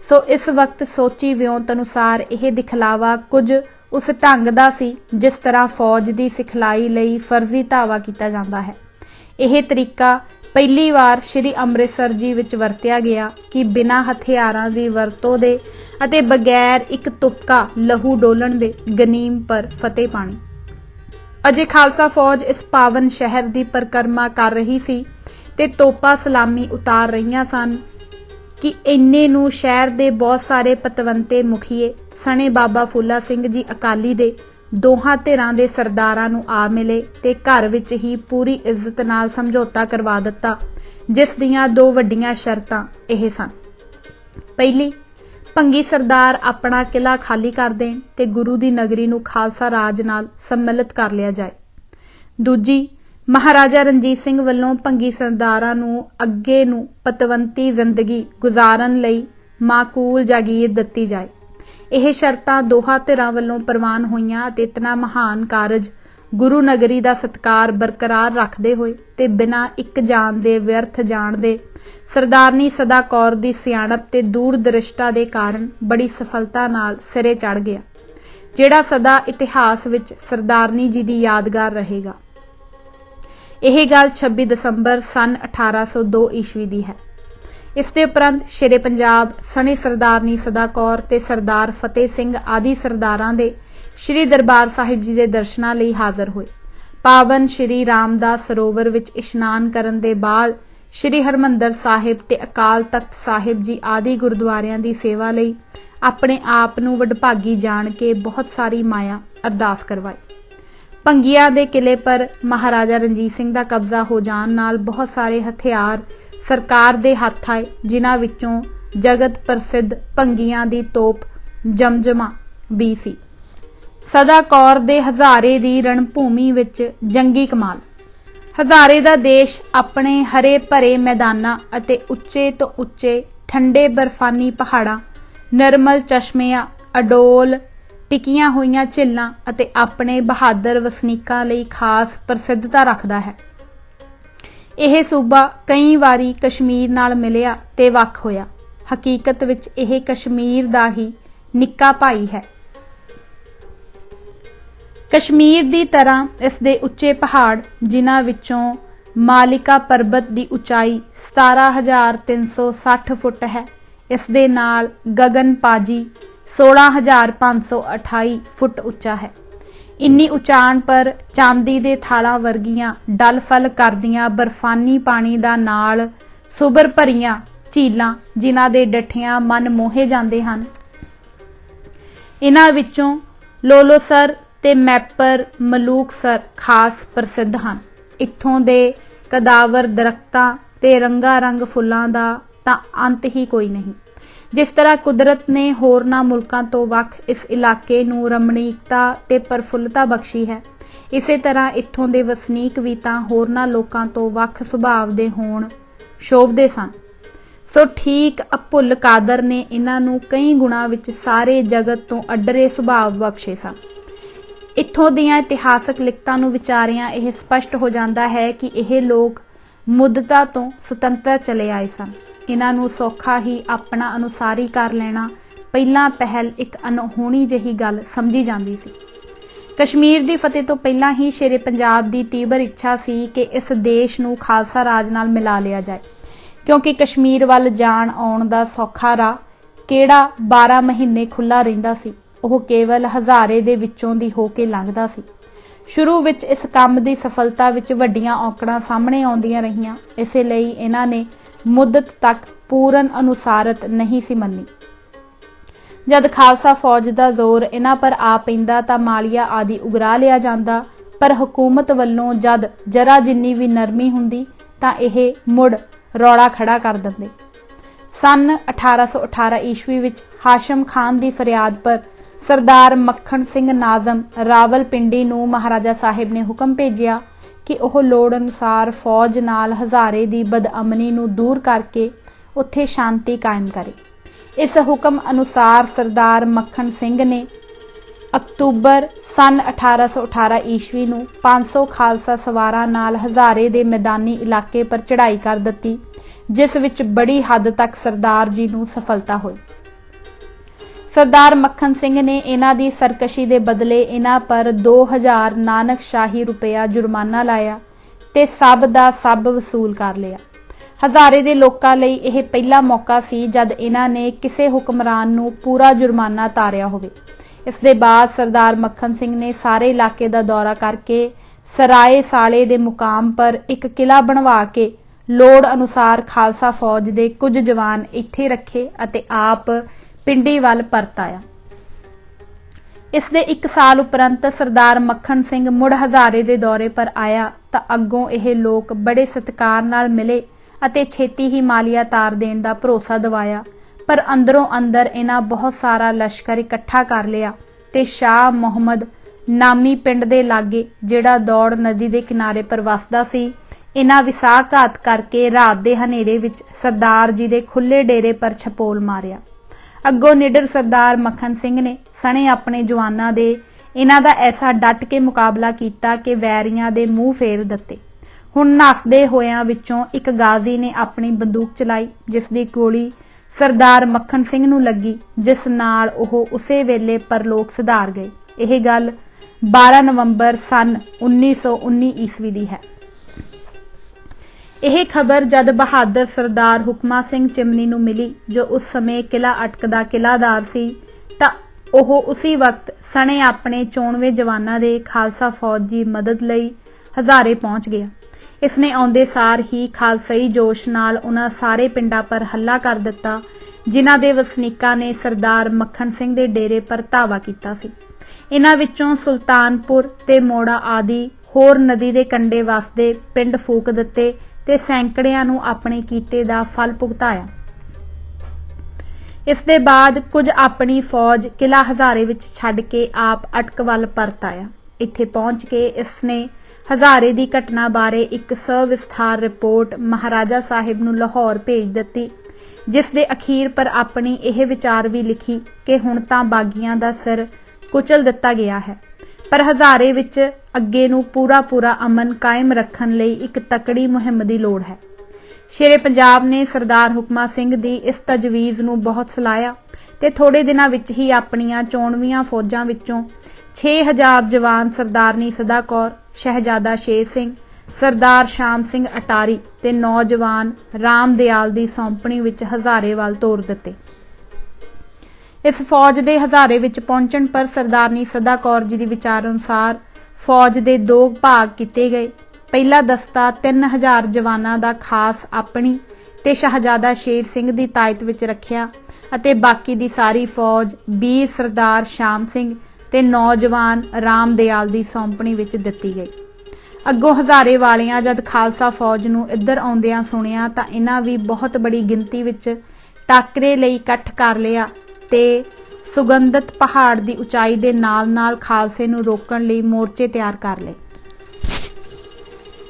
सो इस वक्त सोची विਉਂਤ अनुसार यह दिखलावा कुछ उस ढंग दा सी जिस तरह फौज की सिखलाई लई फर्जी धावा किया जाता है। यह तरीका पहली बार श्री ਅੰਮ੍ਰਿਤਸਰ जी विच वरतिया गया कि बिना हथियारां की वरतों दे अते बगैर एक तुपका लहू डोलन दे गनीम पर फतेह पानी। अजे खालसा फौज इस पावन शहर की परिक्रमा कर रही सी ते तोपा सलामी उतार रही सन कि इन्ने नूं शहर दे बहुत सारे पतवंते मुखीए सने बाबा फूला सिंह जी अकाली दे दोहां धिरां दे सरदारां नूं आ मिले ते घर विच ही पूरी इज्जत नाल समझौता करवा दिता, जिस दियां 2 वड्डियां शर्तां यह सन। पहली, भंगी सरदार अपना किला खाली कर देण ते गुरु दी नगरी नूं खालसा राज नाल सम्मिलित कर लिया जाए। दूजी, महाराजा रणजीत सिंह वल्लों भंगी सरदारां नूं अगे नूं पतवंती जिंदगी गुजारन लई माकूल जागीर दित्ती जाए। यह शर्तां दोहां धिरां वल्लों प्रवान होईयां ते इतना महान कारज गुरु नगरी का सत्कार बरकरार रखते हुए ते बिना एक जान दे व्यर्थ जान दे सरदारनी सदा कौर दी सियाणप ते दूरदृष्टा दे कारण बड़ी सफलता नाल सिरे चढ़ गया, जिहड़ा सदा इतिहास विच सरदारनी जी दी यादगार रहेगा। यह गल 26 दसंबर सन 1802 ईस्वी दी है। इसके उपरंत शेरे पंजाब सने सरदारनी सदा कौर ते सरदार फतेह सिंह आदि सरदारां दे श्री दरबार साहिब जी के दर्शनां लई हाज़र होए। पावन श्री रामदास सरोवर विच इशनान करन दे बाद श्री हरमंदर साहिब ते अकाल तख्त साहिब जी आदि गुरुद्वारियां दी सेवा लई अपने आप नूं वडभागी जान के बहुत सारी माया अरदास करवाई। भंगिया दे किले पर महाराजा रणजीत सिंह दा कब्जा हो जाण नाल बहुत सारे हथियार सरकार दे हत्थ आए, जिन्हां विचों जगत प्रसिद्ध भंगियां दी तोप जमजमा भी सी। सदा कौर दे हज़ारे दी रणभूमि विच जंगी कमाल। हज़ारे दा देश अपने हरे भरे मैदानां अते उच्चे तो उच्चे ठंडे बर्फानी पहाड़ां, निर्मल चश्मियां, अडोल टिकियां होईयां झीलां अते अपने बहादुर वसनीकां लई खास प्रसिद्धता रखदा है। यह सूबा कई वारी कश्मीर नाल मिलिया ते वख होया। हकीकत विच यह कश्मीर दा ही निक्का भाई है। कश्मीर की तरह इस दे उच्चे पहाड़, जिन्हां विचों मालिका पर्बत की उचाई 17,360 फुट है, इस दे नाल गगन पाजी 16,528 फुट उच्चा है। इन्नी उचाण पर चांदी दे थालां वर्गियां डल फल करदियां बर्फानी पानी दा नाल सुबर भरियां ਝੀਲਾਂ ਜਿਨ੍ਹਾਂ ਦੇ ਡੱਠਿਆਂ ਮਨ ਮੋਹੇ ਜਾਂਦੇ ਹਨ। ਇਹਨਾਂ ਵਿੱਚੋਂ ਲੋਲੋਸਰ ਤੇ ਮੈਪਰ ਮਲੂਕਸਰ ਖਾਸ ਪ੍ਰਸਿੱਧ ਹਨ। ਇੱਥੋਂ ਦੇ ਕਦਾਵਰ ਦਰਖਤਾਂ ਤੇ ਰੰਗਾਰੰਗ ਫੁੱਲਾਂ ਦਾ ਤਾਂ ਅੰਤ ਹੀ ਕੋਈ ਨਹੀਂ। ਜਿਸ ਤਰ੍ਹਾਂ ਕੁਦਰਤ ਨੇ ਹੋਰਨਾਂ ਮੁਲਕਾਂ ਤੋਂ ਵੱਖ ਇਸ ਇਲਾਕੇ ਨੂੰ ਰਮਣੀਕਤਾ ਤੇ ਪ੍ਰਫੁੱਲਤਾ ਬਖਸ਼ੀ ਹੈ, ਇਸੇ ਤਰ੍ਹਾਂ ਇੱਥੋਂ ਦੇ ਵਸਨੀਕ ਵੀ ਤਾਂ ਹੋਰਨਾਂ ਲੋਕਾਂ ਤੋਂ ਵੱਖ ਸੁਭਾਅ ਦੇ ਹੋਣ ਸ਼ੋਭਦੇ ਸਨ। ਸੋ ਠੀਕ ਅਭੁੱਲ ਕਾਦਰ ਨੇ ਇਹਨਾਂ ਨੂੰ ਕਈ ਗੁਣਾਂ ਵਿੱਚ ਸਾਰੇ ਜਗਤ ਤੋਂ ਅੱਡਰੇ ਸੁਭਾਅ ਬਖਸ਼ੇ ਸਨ। ਇੱਥੋਂ ਦੀਆਂ ਇਤਿਹਾਸਕ ਲਿਖਤਾਂ ਨੂੰ ਵਿਚਾਰਿਆਂ ਇਹ ਸਪਸ਼ਟ ਹੋ ਜਾਂਦਾ ਹੈ ਕਿ ਇਹ ਲੋਕ ਮੁੱਦਤਾਂ ਤੋਂ ਸੁਤੰਤਰ ਚਲੇ ਆਏ ਸਨ। ਇਹਨਾਂ ਨੂੰ ਸੌਖਾ ਹੀ ਆਪਣਾ ਅਨੁਸਾਰੀ ਕਰ ਲੈਣਾ ਪਹਿਲਾਂ ਪਹਿਲ ਇੱਕ ਅਨਹੋਣੀ ਜਿਹੀ ਗੱਲ ਸਮਝੀ ਜਾਂਦੀ ਸੀ। ਕਸ਼ਮੀਰ ਦੀ ਫਤਿਹ ਤੋਂ ਪਹਿਲਾਂ ਹੀ ਸ਼ੇਰੇ ਪੰਜਾਬ ਦੀ ਤੀਬਰ ਇੱਛਾ ਸੀ ਕਿ ਇਸ ਦੇਸ਼ ਨੂੰ ਖਾਲਸਾ ਰਾਜ ਨਾਲ ਮਿਲਾ ਲਿਆ ਜਾਏ, ਕਿਉਂਕਿ ਕਸ਼ਮੀਰ ਵੱਲ ਜਾਣ ਆਉਣ ਦਾ ਸੌਖਾ ਰਾਹ ਕਿਹੜਾ 12 ਮਹੀਨੇ ਖੁੱਲ੍ਹਾ ਰਹਿੰਦਾ ਸੀ, ਉਹ ਕੇਵਲ ਹਜ਼ਾਰੇ ਦੇ ਵਿੱਚੋਂ ਦੀ ਹੋ ਕੇ ਲੰਘਦਾ ਸੀ। ਸ਼ੁਰੂ ਵਿੱਚ ਇਸ ਕੰਮ ਦੀ ਸਫਲਤਾ ਵਿੱਚ ਵੱਡੀਆਂ ਔਕੜਾਂ ਸਾਹਮਣੇ ਆਉਂਦੀਆਂ ਰਹੀਆਂ, ਇਸੇ ਲਈ ਇਹਨਾਂ ਨੇ ਮੁੱਦਤ ਤੱਕ ਪੂਰਨ ਅਨੁਸਾਰਤ ਨਹੀਂ ਸੀ ਮੰਨੀ। ਜਦ ਖਾਲਸਾ ਫੌਜ ਦਾ ਜ਼ੋਰ ਇਹਨਾਂ ਪਰ ਆ ਪੈਂਦਾ ਤਾਂ ਮਾਲੀਆ ਆਦਿ ਉਗਰਾ ਲਿਆ ਜਾਂਦਾ, ਪਰ ਹਕੂਮਤ ਵੱਲੋਂ ਜਦ ਜਰਾ ਜਿੰਨੀ ਵੀ ਨਰਮੀ ਹੁੰਦੀ ਤਾਂ ਇਹ ਮੁੜ ਰੌਲਾ ਖੜਾ ਕਰ ਦਿੰਦੇ। ਸੰਨ 1818 ਈਸਵੀ ਵਿੱਚ ਹਾਸ਼ਮ ਖਾਨ ਦੀ ਫਰਿਆਦ ਪਰ ਸਰਦਾਰ ਮੱਖਣ ਸਿੰਘ ਨਾਜ਼ਮ ਰਾਵਲਪਿੰਡੀ ਨੂੰ ਮਹਾਰਾਜਾ ਸਾਹਿਬ ਨੇ ਹੁਕਮ ਭੇਜਿਆ ਕਿ ਉਹ ਲੋੜ ਅਨੁਸਾਰ ਫੌਜ ਨਾਲ ਹਜ਼ਾਰੇ ਦੀ ਬਦਅਮਨੀ ਨੂੰ ਦੂਰ ਕਰਕੇ ਉੱਥੇ ਸ਼ਾਂਤੀ ਕਾਇਮ ਕਰੇ। ਇਸ ਹੁਕਮ ਅਨੁਸਾਰ ਸਰਦਾਰ ਮੱਖਣ ਸਿੰਘ ਨੇ ਅਕਤੂਬਰ ਸੰਨ 1818 ਈਸਵੀ ਨੂੰ 500 ਖਾਲਸਾ ਸਵਾਰਾਂ ਨਾਲ ਹਜ਼ਾਰੇ ਦੇ ਮੈਦਾਨੀ ਇਲਾਕੇ ਪਰ ਚੜ੍ਹਾਈ ਕਰ ਦਿੱਤੀ, ਜਿਸ ਵਿੱਚ ਬੜੀ ਹੱਦ ਤੱਕ ਸਰਦਾਰ ਜੀ ਨੂੰ ਸਫਲਤਾ ਹੋਈ। ਸਰਦਾਰ ਮੱਖਣ ਸਿੰਘ ਨੇ ਇਹਨਾਂ ਦੀ ਸਰਕਸ਼ੀ ਦੇ ਬਦਲੇ ਇਹਨਾਂ ਪਰ 2000 ਨਾਨਕ ਸ਼ਾਹੀ ਰੁਪਇਆ ਜੁਰਮਾਨਾ ਲਾਇਆ ਤੇ ਸਭ ਦਾ ਸਭ ਵਸੂਲ ਕਰ ਲਿਆ। ਹਜ਼ਾਰੇ ਦੇ ਲੋਕਾਂ ਲਈ ਇਹ ਪਹਿਲਾ ਮੌਕਾ ਸੀ ਜਦ ਇਹਨਾਂ ਨੇ ਕਿਸੇ ਹੁਕਮਰਾਨ ਨੂੰ ਪੂਰਾ ਜੁਰਮਾਨਾ ਤਾਰਿਆ ਹੋਵੇ। ਇਸ ਦੇ ਬਾਅਦ ਸਰਦਾਰ ਮੱਖਣ ਸਿੰਘ ਨੇ ਸਾਰੇ ਇਲਾਕੇ ਦਾ ਦੌਰਾ ਕਰਕੇ ਸਰਾਏ ਸਾਲੇ ਦੇ ਮੁਕਾਮ ਪਰ ਇੱਕ ਕਿਲਾ ਬਣਵਾ ਕੇ ਲੋੜ ਅਨੁਸਾਰ ਖਾਲਸਾ ਫੌਜ ਦੇ ਕੁਝ ਜਵਾਨ ਇੱਥੇ ਰੱਖੇ ਅਤੇ ਆਪ ਪਿੰਡੀ ਵੱਲ ਪਰਤ ਆਇਆ। ਇਸ ਦੇ 1 ਸਾਲ ਉਪਰੰਤ ਸਰਦਾਰ ਮੱਖਣ ਸਿੰਘ ਮੁੜ ਹਜ਼ਾਰੇ ਦੇ ਦੌਰੇ ਪਰ ਆਇਆ ਤਾਂ ਅੱਗੋਂ ਇਹ ਲੋਕ ਬੜੇ ਸਤਿਕਾਰ ਨਾਲ ਮਿਲੇ ਅਤੇ ਛੇਤੀ ਹੀ ਮਾਲੀਆ ਤਾਰ ਦੇਣ ਦਾ ਭਰੋਸਾ ਦਿਵਾਇਆ, ਪਰ ਅੰਦਰੋਂ ਅੰਦਰ ਇਹਨਾਂ ਬਹੁਤ ਸਾਰਾ ਲਸ਼ਕਰ ਇਕੱਠਾ ਕਰ ਲਿਆ ਤੇ ਸ਼ਾਹ ਮੁਹੰਮਦ ਨਾਮੀ ਪਿੰਡ ਦੇ ਲਾਗੇ, ਜਿਹੜਾ ਦੌੜ ਨਦੀ ਦੇ ਕਿਨਾਰੇ ਪਰ ਵਸਦਾ ਸੀ, ਇਹਨਾਂ ਵਿਸਾਘਾਤ ਕਰਕੇ ਰਾਤ ਦੇ ਹਨੇਰੇ ਵਿੱਚ ਸਰਦਾਰ ਜੀ ਦੇ ਖੁੱਲੇ ਡੇਰੇ ਪਰ ਛਪੋਲ ਮਾਰਿਆ। ਅੱਗੋਂ ਨਿਡਰ ਸਰਦਾਰ ਮੱਖਣ ਸਿੰਘ ਨੇ ਸਣੇ ਆਪਣੇ ਜਵਾਨਾਂ ਦੇ ਇਹਨਾਂ ਦਾ ਐਸਾ ਡਟ ਕੇ ਮੁਕਾਬਲਾ ਕੀਤਾ ਕਿ ਵੈਰੀਆਂ ਦੇ ਮੂੰਹ ਫੇਰ ਦਿੱਤੇ। ਹੁਣ ਨੱਸਦੇ ਹੋਇਆਂ ਵਿੱਚੋਂ ਇੱਕ ਗਾਜ਼ੀ ਨੇ ਆਪਣੀ ਬੰਦੂਕ ਚਲਾਈ, ਜਿਸ ਦੀ ਗੋਲੀ ਸਰਦਾਰ ਮੱਖਣ ਸਿੰਘ ਨੂੰ ਲੱਗੀ, ਜਿਸ ਨਾਲ ਉਹ ਉਸੇ ਵੇਲੇ ਪਰਲੋਕ ਸਿਧਾਰ ਗਏ। ਇਹ ਗੱਲ 12 ਨਵੰਬਰ ਸੰਨ 1919 ਈਸਵੀ ਦੀ ਹੈ। ਇਹ ਖਬਰ ਜਦ ਬਹਾਦਰ ਸਰਦਾਰ ਹੁਕਮਾ ਸਿੰਘ ਚਿਮਨੀ ਨੂੰ ਮਿਲੀ, ਜੋ ਉਸ ਸਮੇਂ ਕਿਲਾ ਅਟਕ ਦਾ ਕਿਲਾਦਾਰ ਸੀ, ਤਾਂ ਉਹ ਉਸੇ ਵਕਤ ਸਣੇ ਆਪਣੇ 94 ਜਵਾਨਾਂ ਦੇ ਖਾਲਸਾ ਫੌਜ ਦੀ ਮਦਦ ਲਈ ਹਜ਼ਾਰੇ ਪਹੁੰਚ ਗਿਆ। ਇਸਨੇ ਆਉਂਦੇ ਸਾਰ ਹੀ ਖਾਲਸਾਈ ਜੋਸ਼ ਨਾਲ ਉਹਨਾਂ ਸਾਰੇ ਪਿੰਡਾਂ ਪਰ ਹੱਲਾ ਕਰ ਦਿੱਤਾ ਜਿਨ੍ਹਾਂ ਦੇ ਵਸਨੀਕਾਂ ਨੇ ਸਰਦਾਰ ਮੱਖਣ ਸਿੰਘ ਦੇ ਡੇਰੇ ਪਰ ਧਾਵਾ ਕੀਤਾ ਸੀ। ਇਹਨਾਂ ਵਿੱਚੋਂ ਸੁਲਤਾਨਪੁਰ ਤੇ ਮੋੜਾ ਆਦਿ ਹੋਰ ਨਦੀ ਦੇ ਕੰਢੇ ਵਸਦੇ ਪਿੰਡ ਫੂਕ ਦਿੱਤੇ ਤੇ ਸੈਂਕੜਿਆਂ ਨੂੰ ਆਪਣੇ ਕੀਤੇ ਦਾ ਫਲ ਭੁਗਤਾਇਆ। ਇਸ ਦੇ ਬਾਅਦ ਕੁਝ ਆਪਣੀ ਫੌਜ ਕਿਲਾ ਹਜ਼ਾਰੇ ਵਿੱਚ ਛੱਡ ਕੇ ਆਪ ਅਟਕ ਵੱਲ ਪਰਤ ਆਇਆ। ਇੱਥੇ ਪਹੁੰਚ ਕੇ ਇਸਨੇ ਹਜ਼ਾਰੇ ਦੀ ਘਟਨਾ ਬਾਰੇ ਇੱਕ ਸਵਿਸਥਾਰ ਰਿਪੋਰਟ ਮਹਾਰਾਜਾ ਸਾਹਿਬ ਨੂੰ ਲਾਹੌਰ ਭੇਜ ਦਿੱਤੀ, ਜਿਸ ਦੇ ਅਖੀਰ ਪਰ ਆਪਣੀ ਇਹ ਵਿਚਾਰ ਵੀ ਲਿਖੀ ਕਿ ਹੁਣ ਤਾਂ ਬਾਗੀਆਂ ਦਾ ਸਿਰ ਕੁਚਲ ਦਿੱਤਾ ਗਿਆ ਹੈ, ਪਰ ਹਜ਼ਾਰੇ ਵਿੱਚ ਅੱਗੇ ਨੂੰ ਪੂਰਾ ਅਮਨ ਕਾਇਮ ਰੱਖਣ ਲਈ ਇੱਕ ਤਕੜੀ ਮੁਹਿੰਮ ਦੀ ਲੋੜ ਹੈ। ਸ਼ੇਰੇ ਪੰਜਾਬ ਨੇ ਸਰਦਾਰ ਹੁਕਮਾ ਸਿੰਘ ਦੀ ਇਸ ਤਜਵੀਜ਼ ਨੂੰ ਬਹੁਤ ਸਲਾਹਿਆ ਤੇ ਥੋੜੇ ਦਿਨਾਂ ਵਿੱਚ ਹੀ ਆਪਣੀਆਂ 94 ਫੌਜਾਂ ਵਿੱਚੋਂ 6000 ਜਵਾਨ ਸਰਦਾਰਨੀ ਸਦਾ ਕੌਰ, ਸ਼ਹਿਜ਼ਾਦਾ ਸ਼ੇਰ ਸਿੰਘ, ਸਰਦਾਰ ਸ਼ਾਮ ਸਿੰਘ ਅਟਾਰੀ ਤੇ ਨੌਜਵਾਨ ਰਾਮ ਦਿਆਲ ਦੀ ਸੌਂਪਣੀ ਵਿੱਚ ਹਜ਼ਾਰੇ ਵੱਲ ਤੋਰ ਦਿੱਤੇ। ਇਸ ਫੌਜ ਦੇ ਹਜ਼ਾਰੇ ਵਿੱਚ ਪਹੁੰਚਣ ਪਰ ਸਰਦਾਰਨੀ ਸਦਾ ਕੌਰ ਜੀ ਦੀ ਵਿਚਾਰ ਅਨੁਸਾਰ ਫੌਜ ਦੇ 2 ਭਾਗ ਕੀਤੇ ਗਏ। ਪਹਿਲਾ ਦਸਤਾ 3000 ਜਵਾਨਾਂ ਦਾ ਖਾਸ ਆਪਣੀ ਤੇ ਸ਼ਹਿਜ਼ਾਦਾ ਸ਼ੇਰ ਸਿੰਘ ਦੀ ਤਾਇਤ ਵਿੱਚ ਰੱਖਿਆ ਅਤੇ ਬਾਕੀ ਦੀ ਸਾਰੀ ਫੌਜ ਵੀਰ ਸਰਦਾਰ ਸ਼ਾਮ ਸਿੰਘ ਤੇ ਨੌਜਵਾਨ ਰਾਮ ਦਿਆਲ ਦੀ ਸੌਂਪਣੀ ਵਿੱਚ ਦਿੱਤੀ ਗਈ। ਅੱਗੋਂ ਹਜ਼ਾਰੇ ਵਾਲਿਆਂ ਜਦ ਖਾਲਸਾ ਫੌਜ ਨੂੰ ਇੱਧਰ ਆਉਂਦਿਆਂ ਸੁਣਿਆ ਤਾਂ ਇਹਨਾਂ ਵੀ ਬਹੁਤ ਬੜੀ ਗਿਣਤੀ ਵਿੱਚ ਟਾਕਰੇ ਲਈ ਇਕੱਠ ਕਰ ਲਿਆ ਤੇ ਸੁਗੰਧਿਤ ਪਹਾੜ ਦੀ ਉਚਾਈ ਦੇ ਨਾਲ-ਨਾਲ ਖਾਲਸੇ ਨੂੰ ਰੋਕਣ ਲਈ ਮੋਰਚੇ ਤਿਆਰ ਕਰ ਲਏ।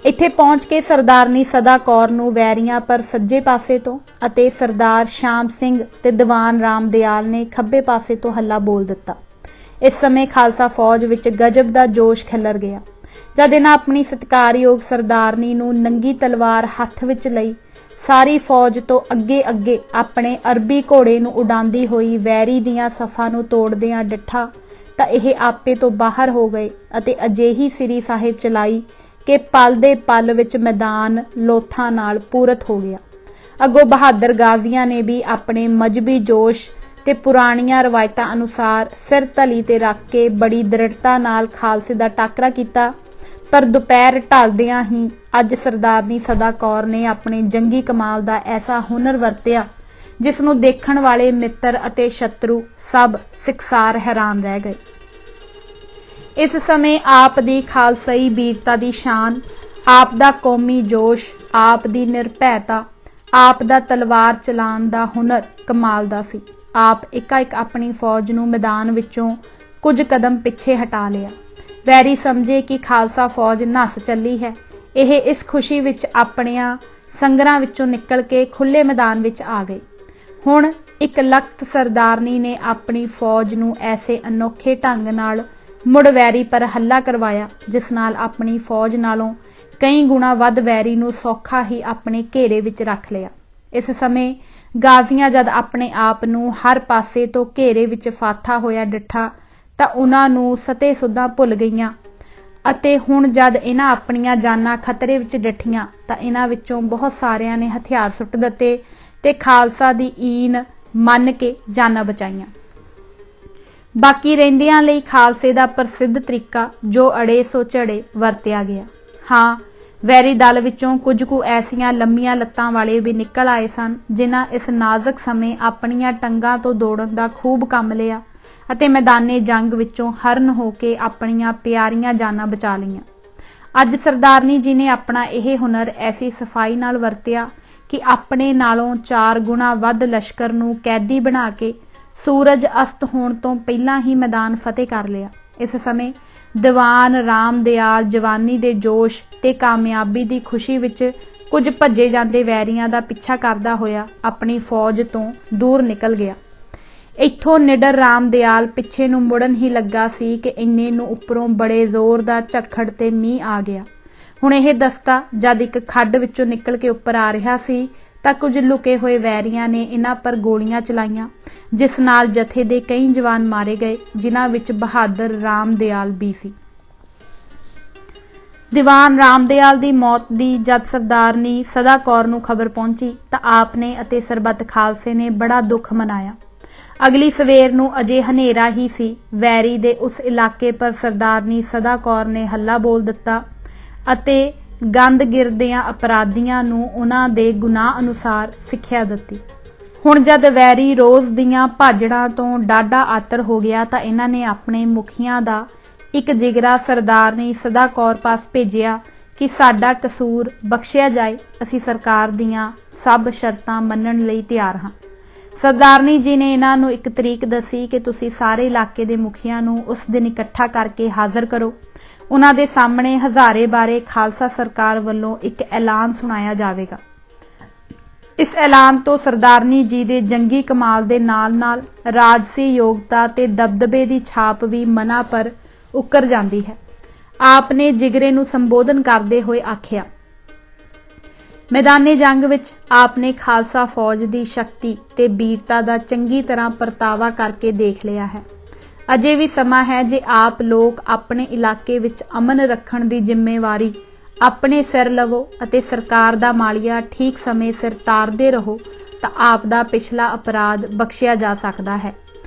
ਇੱਥੇ ਪਹੁੰਚ ਕੇ ਸਰਦਾਰਨੀ ਸਦਾ ਕੌਰ ਨੂੰ ਵੈਰੀਆਂ ਪਰ ਸੱਜੇ ਪਾਸੇ ਤੋਂ ਅਤੇ ਸਰਦਾਰ ਸ਼ਾਮ ਸਿੰਘ ਤੇ ਦੀਵਾਨ ਰਾਮ ਦਿਆਲ ਨੇ ਖੱਬੇ ਪਾਸੇ ਤੋਂ ਹੱਲਾ ਬੋਲ ਦਿੱਤਾ। ਇਸ ਸਮੇਂ ਖਾਲਸਾ ਫੌਜ ਵਿੱਚ ਗਜਬ ਦਾ ਜੋਸ਼ ਖਿਲਰ ਗਿਆ। ਜਦ ਇਹਨਾਂ ਆਪਣੀ ਸਤਿਕਾਰਯੋਗ ਸਰਦਾਰਨੀ ਨੂੰ ਨੰਗੀ ਤਲਵਾਰ ਹੱਥ ਵਿੱਚ ਲਈ ਸਾਰੀ ਫੌਜ ਤੋਂ ਅੱਗੇ ਆਪਣੇ ਅਰਬੀ ਘੋੜੇ ਨੂੰ ਉਡਾਉਂਦੀ ਹੋਈ ਵੈਰੀ ਦੀਆਂ ਸਫਾਂ ਨੂੰ ਤੋੜਦਿਆਂ ਡਿੱਠਾ ਤਾਂ ਇਹ ਆਪੇ ਤੋਂ ਬਾਹਰ ਹੋ ਗਏ ਅਤੇ ਅਜਿਹੀ ਸ੍ਰੀ ਸਾਹਿਬ ਚਲਾਈ ਕਿ ਪਲ ਦੇ ਪਲ ਵਿੱਚ ਮੈਦਾਨ ਲੋਥਾਂ ਨਾਲ ਪੂਰਤ ਹੋ ਗਿਆ। ਅੱਗੋਂ ਬਹਾਦਰ ਗਾਜ਼ੀਆਂ ਨੇ ਵੀ ਆਪਣੇ ਮਜ਼ਬੀ ਜੋਸ਼ ਤੇ ਪੁਰਾਣੀਆਂ ਰਵਾਇਤਾਂ ਅਨੁਸਾਰ ਸਿਰ ਧਲੀ ਤੇ ਰੱਖ ਕੇ ਬੜੀ ਦ੍ਰਿੜਤਾ ਨਾਲ ਖਾਲਸੇ ਦਾ ਟਾਕਰਾ ਕੀਤਾ। ਪਰ ਦੁਪਹਿਰ ਢਲਦਿਆਂ ਹੀ ਅੱਜ ਸਰਦਾਰਨੀ ਸਦਾ ਕੌਰ ਨੇ ਆਪਣੇ ਜੰਗੀ ਕਮਾਲ ਦਾ ਐਸਾ ਹੁਨਰ ਵਰਤਿਆ ਜਿਸ ਨੂੰ ਦੇਖਣ ਵਾਲੇ ਮਿੱਤਰ ਅਤੇ ਸ਼ਤਰੂ ਸਭ ਸਿਕਸਾਰ ਹੈਰਾਨ ਰਹਿ ਗਏ। ਇਸ ਸਮੇਂ ਆਪ ਦੀ ਖਾਲਸਾਈ ਵੀਰਤਾ ਦੀ ਸ਼ਾਨ, ਆਪ ਦਾ ਕੌਮੀ ਜੋਸ਼, ਆਪ ਦੀ ਨਿਰਭੈਤਾ, ਆਪ ਦਾ ਤਲਵਾਰ ਚਲਾਉਣ ਦਾ ਹੁਨਰ ਕਮਾਲ ਦਾ ਸੀ। ਆਪ ਇਕਾਇਕ ਆਪਣੀ ਫੌਜ ਨੂੰ ਮੈਦਾਨ ਵਿੱਚੋਂ ਕੁਝ ਕਦਮ ਪਿੱਛੇ ਹਟਾ ਲਿਆ। ਵੈਰੀ ਸਮਝੇ ਕਿ ਖਾਲਸਾ ਫੌਜ ਨੱਸ ਚੱਲੀ ਹੈ। ਇਹ ਇਸ ਖੁਸ਼ੀ ਵਿੱਚ ਆਪਣੀਆਂ ਸੰਗਰਾਂ ਵਿੱਚੋਂ ਨਿਕਲ ਕੇ ਖੁੱਲੇ ਮੈਦਾਨ ਵਿੱਚ ਆ ਗਏ। ਹੁਣ ਇੱਕ ਲਖਤ ਸਰਦਾਰਨੀ ਨੇ ਆਪਣੀ ਫੌਜ ਨੂੰ ਐਸੇ ਅਨੋਖੇ ਢੰਗ ਨਾਲ ਮੁੜ ਵੈਰੀ ਪਰ ਹੱਲਾ ਕਰਵਾਇਆ ਜਿਸ ਨਾਲ ਆਪਣੀ ਫੌਜ ਨਾਲੋਂ ਕਈ ਗੁਣਾ ਵੱਧ ਵੈਰੀ ਨੂੰ ਸੌਖਾ ਹੀ ਆਪਣੇ ਘੇਰੇ ਵਿੱਚ ਰੱਖ ਲਿਆ। ਇਸ ਸਮੇਂ ਗਾਜ਼ੀਆਂ ਜਦ ਆਪਣੇ ਆਪ ਨੂੰ ਹਰ ਪਾਸੇ ਤੋਂ ਘੇਰੇ ਵਿੱਚ ਫਾਥਾ ਹੋਇਆ ਡਿੱਠਾ ਤਾਂ ਉਹਨਾਂ ਨੂੰ ਸਤੇ ਸੁੱਧਾਂ ਭੁੱਲ ਗਈਆਂ ਅਤੇ ਹੁਣ ਜਦ ਇਹਨਾਂ ਆਪਣੀਆਂ ਜਾਨਾਂ ਖਤਰੇ ਵਿੱਚ ਡਿੱਠੀਆਂ ਤਾਂ ਇਹਨਾਂ ਵਿੱਚੋਂ ਬਹੁਤ ਸਾਰਿਆਂ ਨੇ ਹਥਿਆਰ ਸੁੱਟ ਦਿੱਤੇ ਤੇ ਖਾਲਸਾ ਦੀ ਈਨ ਮੰਨ ਕੇ ਜਾਨਾਂ ਬਚਾਈਆਂ। ਬਾਕੀ ਰਹਿੰਦਿਆਂ ਲਈ ਖਾਲਸੇ ਦਾ ਪ੍ਰਸਿੱਧ ਤਰੀਕਾ ਜੋ ਅੜੇ ਸੋ ਝੜੇ ਵਰਤਿਆ ਗਿਆ। ਹਾਂ, ਵੈਰੀ ਦਲ ਵਿੱਚੋਂ ਕੁਝ ਕੁ ਐਸੀਆਂ ਲੰਮੀਆਂ ਲੱਤਾਂ ਵਾਲੇ ਵੀ ਨਿਕਲ ਆਏ ਸਨ ਜਿਨ੍ਹਾਂ ਇਸ ਨਾਜ਼ੁਕ ਸਮੇਂ ਆਪਣੀਆਂ ਟੰਗਾਂ ਤੋਂ ਦੌੜਨ ਦਾ ਖੂਬ ਕੰਮ ਲਿਆ ਅਤੇ ਮੈਦਾਨੇ ਜੰਗ ਵਿੱਚੋਂ ਹਰਨ ਹੋ ਕੇ ਆਪਣੀਆਂ ਪਿਆਰੀਆਂ ਜਾਨਾਂ ਬਚਾ ਲਈਆਂ। ਅੱਜ ਸਰਦਾਰਨੀ ਜੀ ਨੇ ਆਪਣਾ ਇਹ ਹੁਨਰ ਐਸੀ ਸਫਾਈ ਨਾਲ ਵਰਤਿਆ ਕਿ ਆਪਣੇ ਨਾਲੋਂ 4 ਗੁਣਾ ਵੱਧ ਲਸ਼ਕਰ ਨੂੰ ਕੈਦੀ ਬਣਾ ਕੇ ਸੂਰਜ ਅਸਤ ਹੋਣ ਤੋਂ ਪਹਿਲਾਂ ਹੀ ਮੈਦਾਨ ਫਤਿਹ ਕਰ ਲਿਆ। ਇਸ ਸਮੇਂ ਦੀਵਾਨ ਰਾਮ ਦਿਆਲ ਜਵਾਨੀ ਦੇ ਜੋਸ਼ ਤੇ ਕਾਮਯਾਬੀ ਦੀ ਖੁਸ਼ੀ ਵਿੱਚ ਕੁਝ ਭੱਜੇ ਜਾਂਦੇ ਵੈਰੀਆਂ ਦਾ ਪਿੱਛਾ ਕਰਦਾ ਹੋਇਆ ਆਪਣੀ ਫੌਜ ਤੋਂ ਦੂਰ ਨਿਕਲ ਗਿਆ। ਇੱਥੋਂ ਨਿਡਰ ਰਾਮ ਦਿਆਲ ਪਿੱਛੇ ਨੂੰ ਮੁੜਨ ਹੀ ਲੱਗਾ ਸੀ ਕਿ ਇੰਨੇ ਨੂੰ ਉੱਪਰੋਂ ਬੜੇ ਜ਼ੋਰ ਦਾ ਝੱਖੜ ਤੇ ਮੀਂਹ ਆ ਗਿਆ। ਹੁਣ ਇਹ ਦਸਤਾ ਜਦ ਇੱਕ ਖੱਡ ਵਿੱਚੋਂ ਨਿਕਲ ਕੇ ਉੱਪਰ ਆ ਰਿਹਾ ਸੀ ਤਾਂ ਕੁਝ ਲੁਕੇ ਹੋਏ ਵੈਰੀਆਂ ਨੇ ਇਹਨਾਂ ਪਰ ਗੋਲੀਆਂ ਚਲਾਈਆਂ ਜਿਸ ਨਾਲ ਜਥੇ ਦੇ ਕਈ ਜਵਾਨ ਮਾਰੇ ਗਏ ਜਿਨ੍ਹਾਂ ਵਿੱਚ ਬਹਾਦਰ ਰਾਮ ਦਿਆਲ ਵੀ ਸੀ। ਦੀਵਾਨ ਰਾਮ ਦਿਆਲ ਦੀ ਮੌਤ ਦੀ ਜਦ ਸਰਦਾਰਨੀ ਸਦਾ ਕੌਰ ਨੂੰ ਖਬਰ ਪਹੁੰਚੀ ਤਾਂ ਆਪ ਨੇ ਅਤੇ ਸਰਬੱਤ ਖਾਲਸੇ ਨੇ ਬੜਾ ਦੁੱਖ ਮਨਾਇਆ। ਅਗਲੀ ਸਵੇਰ ਨੂੰ ਅਜੇ ਹਨੇਰਾ ਹੀ ਸੀ। ਵੈਰੀ ਦੇ ਉਸ ਇਲਾਕੇ ਪਰ ਸਰਦਾਰਨੀ ਸਦਾ ਕੌਰ ਨੇ ਹੱਲਾ ਬੋਲ ਦਿੱਤਾ ਅਤੇ ਗੰਦ ਗਿਰਦਿਆਂ ਅਪਰਾਧੀਆਂ ਨੂੰ ਉਹਨਾਂ ਦੇ ਗੁਨਾਹ ਅਨੁਸਾਰ ਸਿੱਖਿਆ ਦਿੱਤੀ। ਹੁਣ ਜਦ ਵੈਰੀ ਰੋਜ਼ ਦੀਆਂ ਭਾਜੜਾਂ ਤੋਂ ਡਾਢਾ ਆਤਰ ਹੋ ਗਿਆ ਤਾਂ ਇਹਨਾਂ ਨੇ ਆਪਣੇ ਮੁਖੀਆਂ ਦਾ ਇੱਕ ਜਿਗਰਾ ਸਰਦਾਰਨੀ ਸਦਾ ਕੌਰ ਪਾਸ ਭੇਜਿਆ ਕਿ ਸਾਡਾ ਕਸੂਰ ਬਖਸ਼ਿਆ ਜਾਏ, ਅਸੀਂ ਸਰਕਾਰ ਦੀਆਂ ਸਭ ਸ਼ਰਤਾਂ ਮੰਨਣ ਲਈ ਤਿਆਰ ਹਾਂ। ਸਰਦਾਰਨੀ ਜੀ ਨੇ ਇਹਨਾਂ ਨੂੰ ਇੱਕ ਤਰੀਕ ਦੱਸੀ ਕਿ ਤੁਸੀਂ ਸਾਰੇ ਇਲਾਕੇ ਦੇ ਮੁਖੀਆਂ ਨੂੰ ਉਸ ਦਿਨ ਇਕੱਠਾ ਕਰਕੇ ਹਾਜ਼ਰ ਕਰੋ। ਉਹਨਾਂ ਦੇ ਸਾਹਮਣੇ ਹਜ਼ਾਰੇ ਬਾਰੇ ਖਾਲਸਾ ਸਰਕਾਰ ਵੱਲੋਂ ਇੱਕ ਐਲਾਨ ਸੁਣਾਇਆ ਜਾਵੇਗਾ। ਇਸ ਐਲਾਨ ਤੋਂ ਸਰਦਾਰਨੀ ਜੀ ਦੇ ਜੰਗੀ ਕਮਾਲ ਦੇ ਨਾਲ-ਨਾਲ ਰਾਜਸੀ ਯੋਗਤਾ ਤੇ ਦਬਦਬੇ ਦੀ ਛਾਪ ਵੀ ਮਨਾਂ ਪਰ ਉੱਕਰ ਜਾਂਦੀ ਹੈ। ਆਪ ਨੇ ਜਿਗਰੇ ਨੂੰ ਸੰਬੋਧਨ ਕਰਦੇ ਹੋਏ ਆਖਿਆ, ਮੈਦਾਨੇ ਜੰਗ ਵਿੱਚ ਆਪ ਨੇ ਖਾਲਸਾ ਫੌਜ ਦੀ ਸ਼ਕਤੀ ਤੇ ਵੀਰਤਾ ਦਾ ਚੰਗੀ ਤਰ੍ਹਾਂ ਪਰਤਾਵਾ ਕਰਕੇ ਦੇਖ ਲਿਆ ਹੈ। ਅਜੇ ਵੀ ਸਮਾਂ ਹੈ ਜੇ ਆਪ ਲੋਕ ਆਪਣੇ ਇਲਾਕੇ ਵਿੱਚ ਅਮਨ ਰੱਖਣ ਦੀ ਜ਼ਿੰਮੇਵਾਰੀ ਆਪਣੇ ਸਿਰ ਲਵੋ ਅਤੇ ਸਰਕਾਰ ਦਾ ਮਾਲੀਆ ਠੀਕ ਸਮੇਂ ਸਿਰ ਤਾਰਦੇ ਰਹੋ ਤਾਂ ਆਪ ਦਾ ਪਿਛਲਾ ਅਪਰਾਧ ਬਖਸ਼ਿਆ ਜਾ ਸਕਦਾ ਹੈ।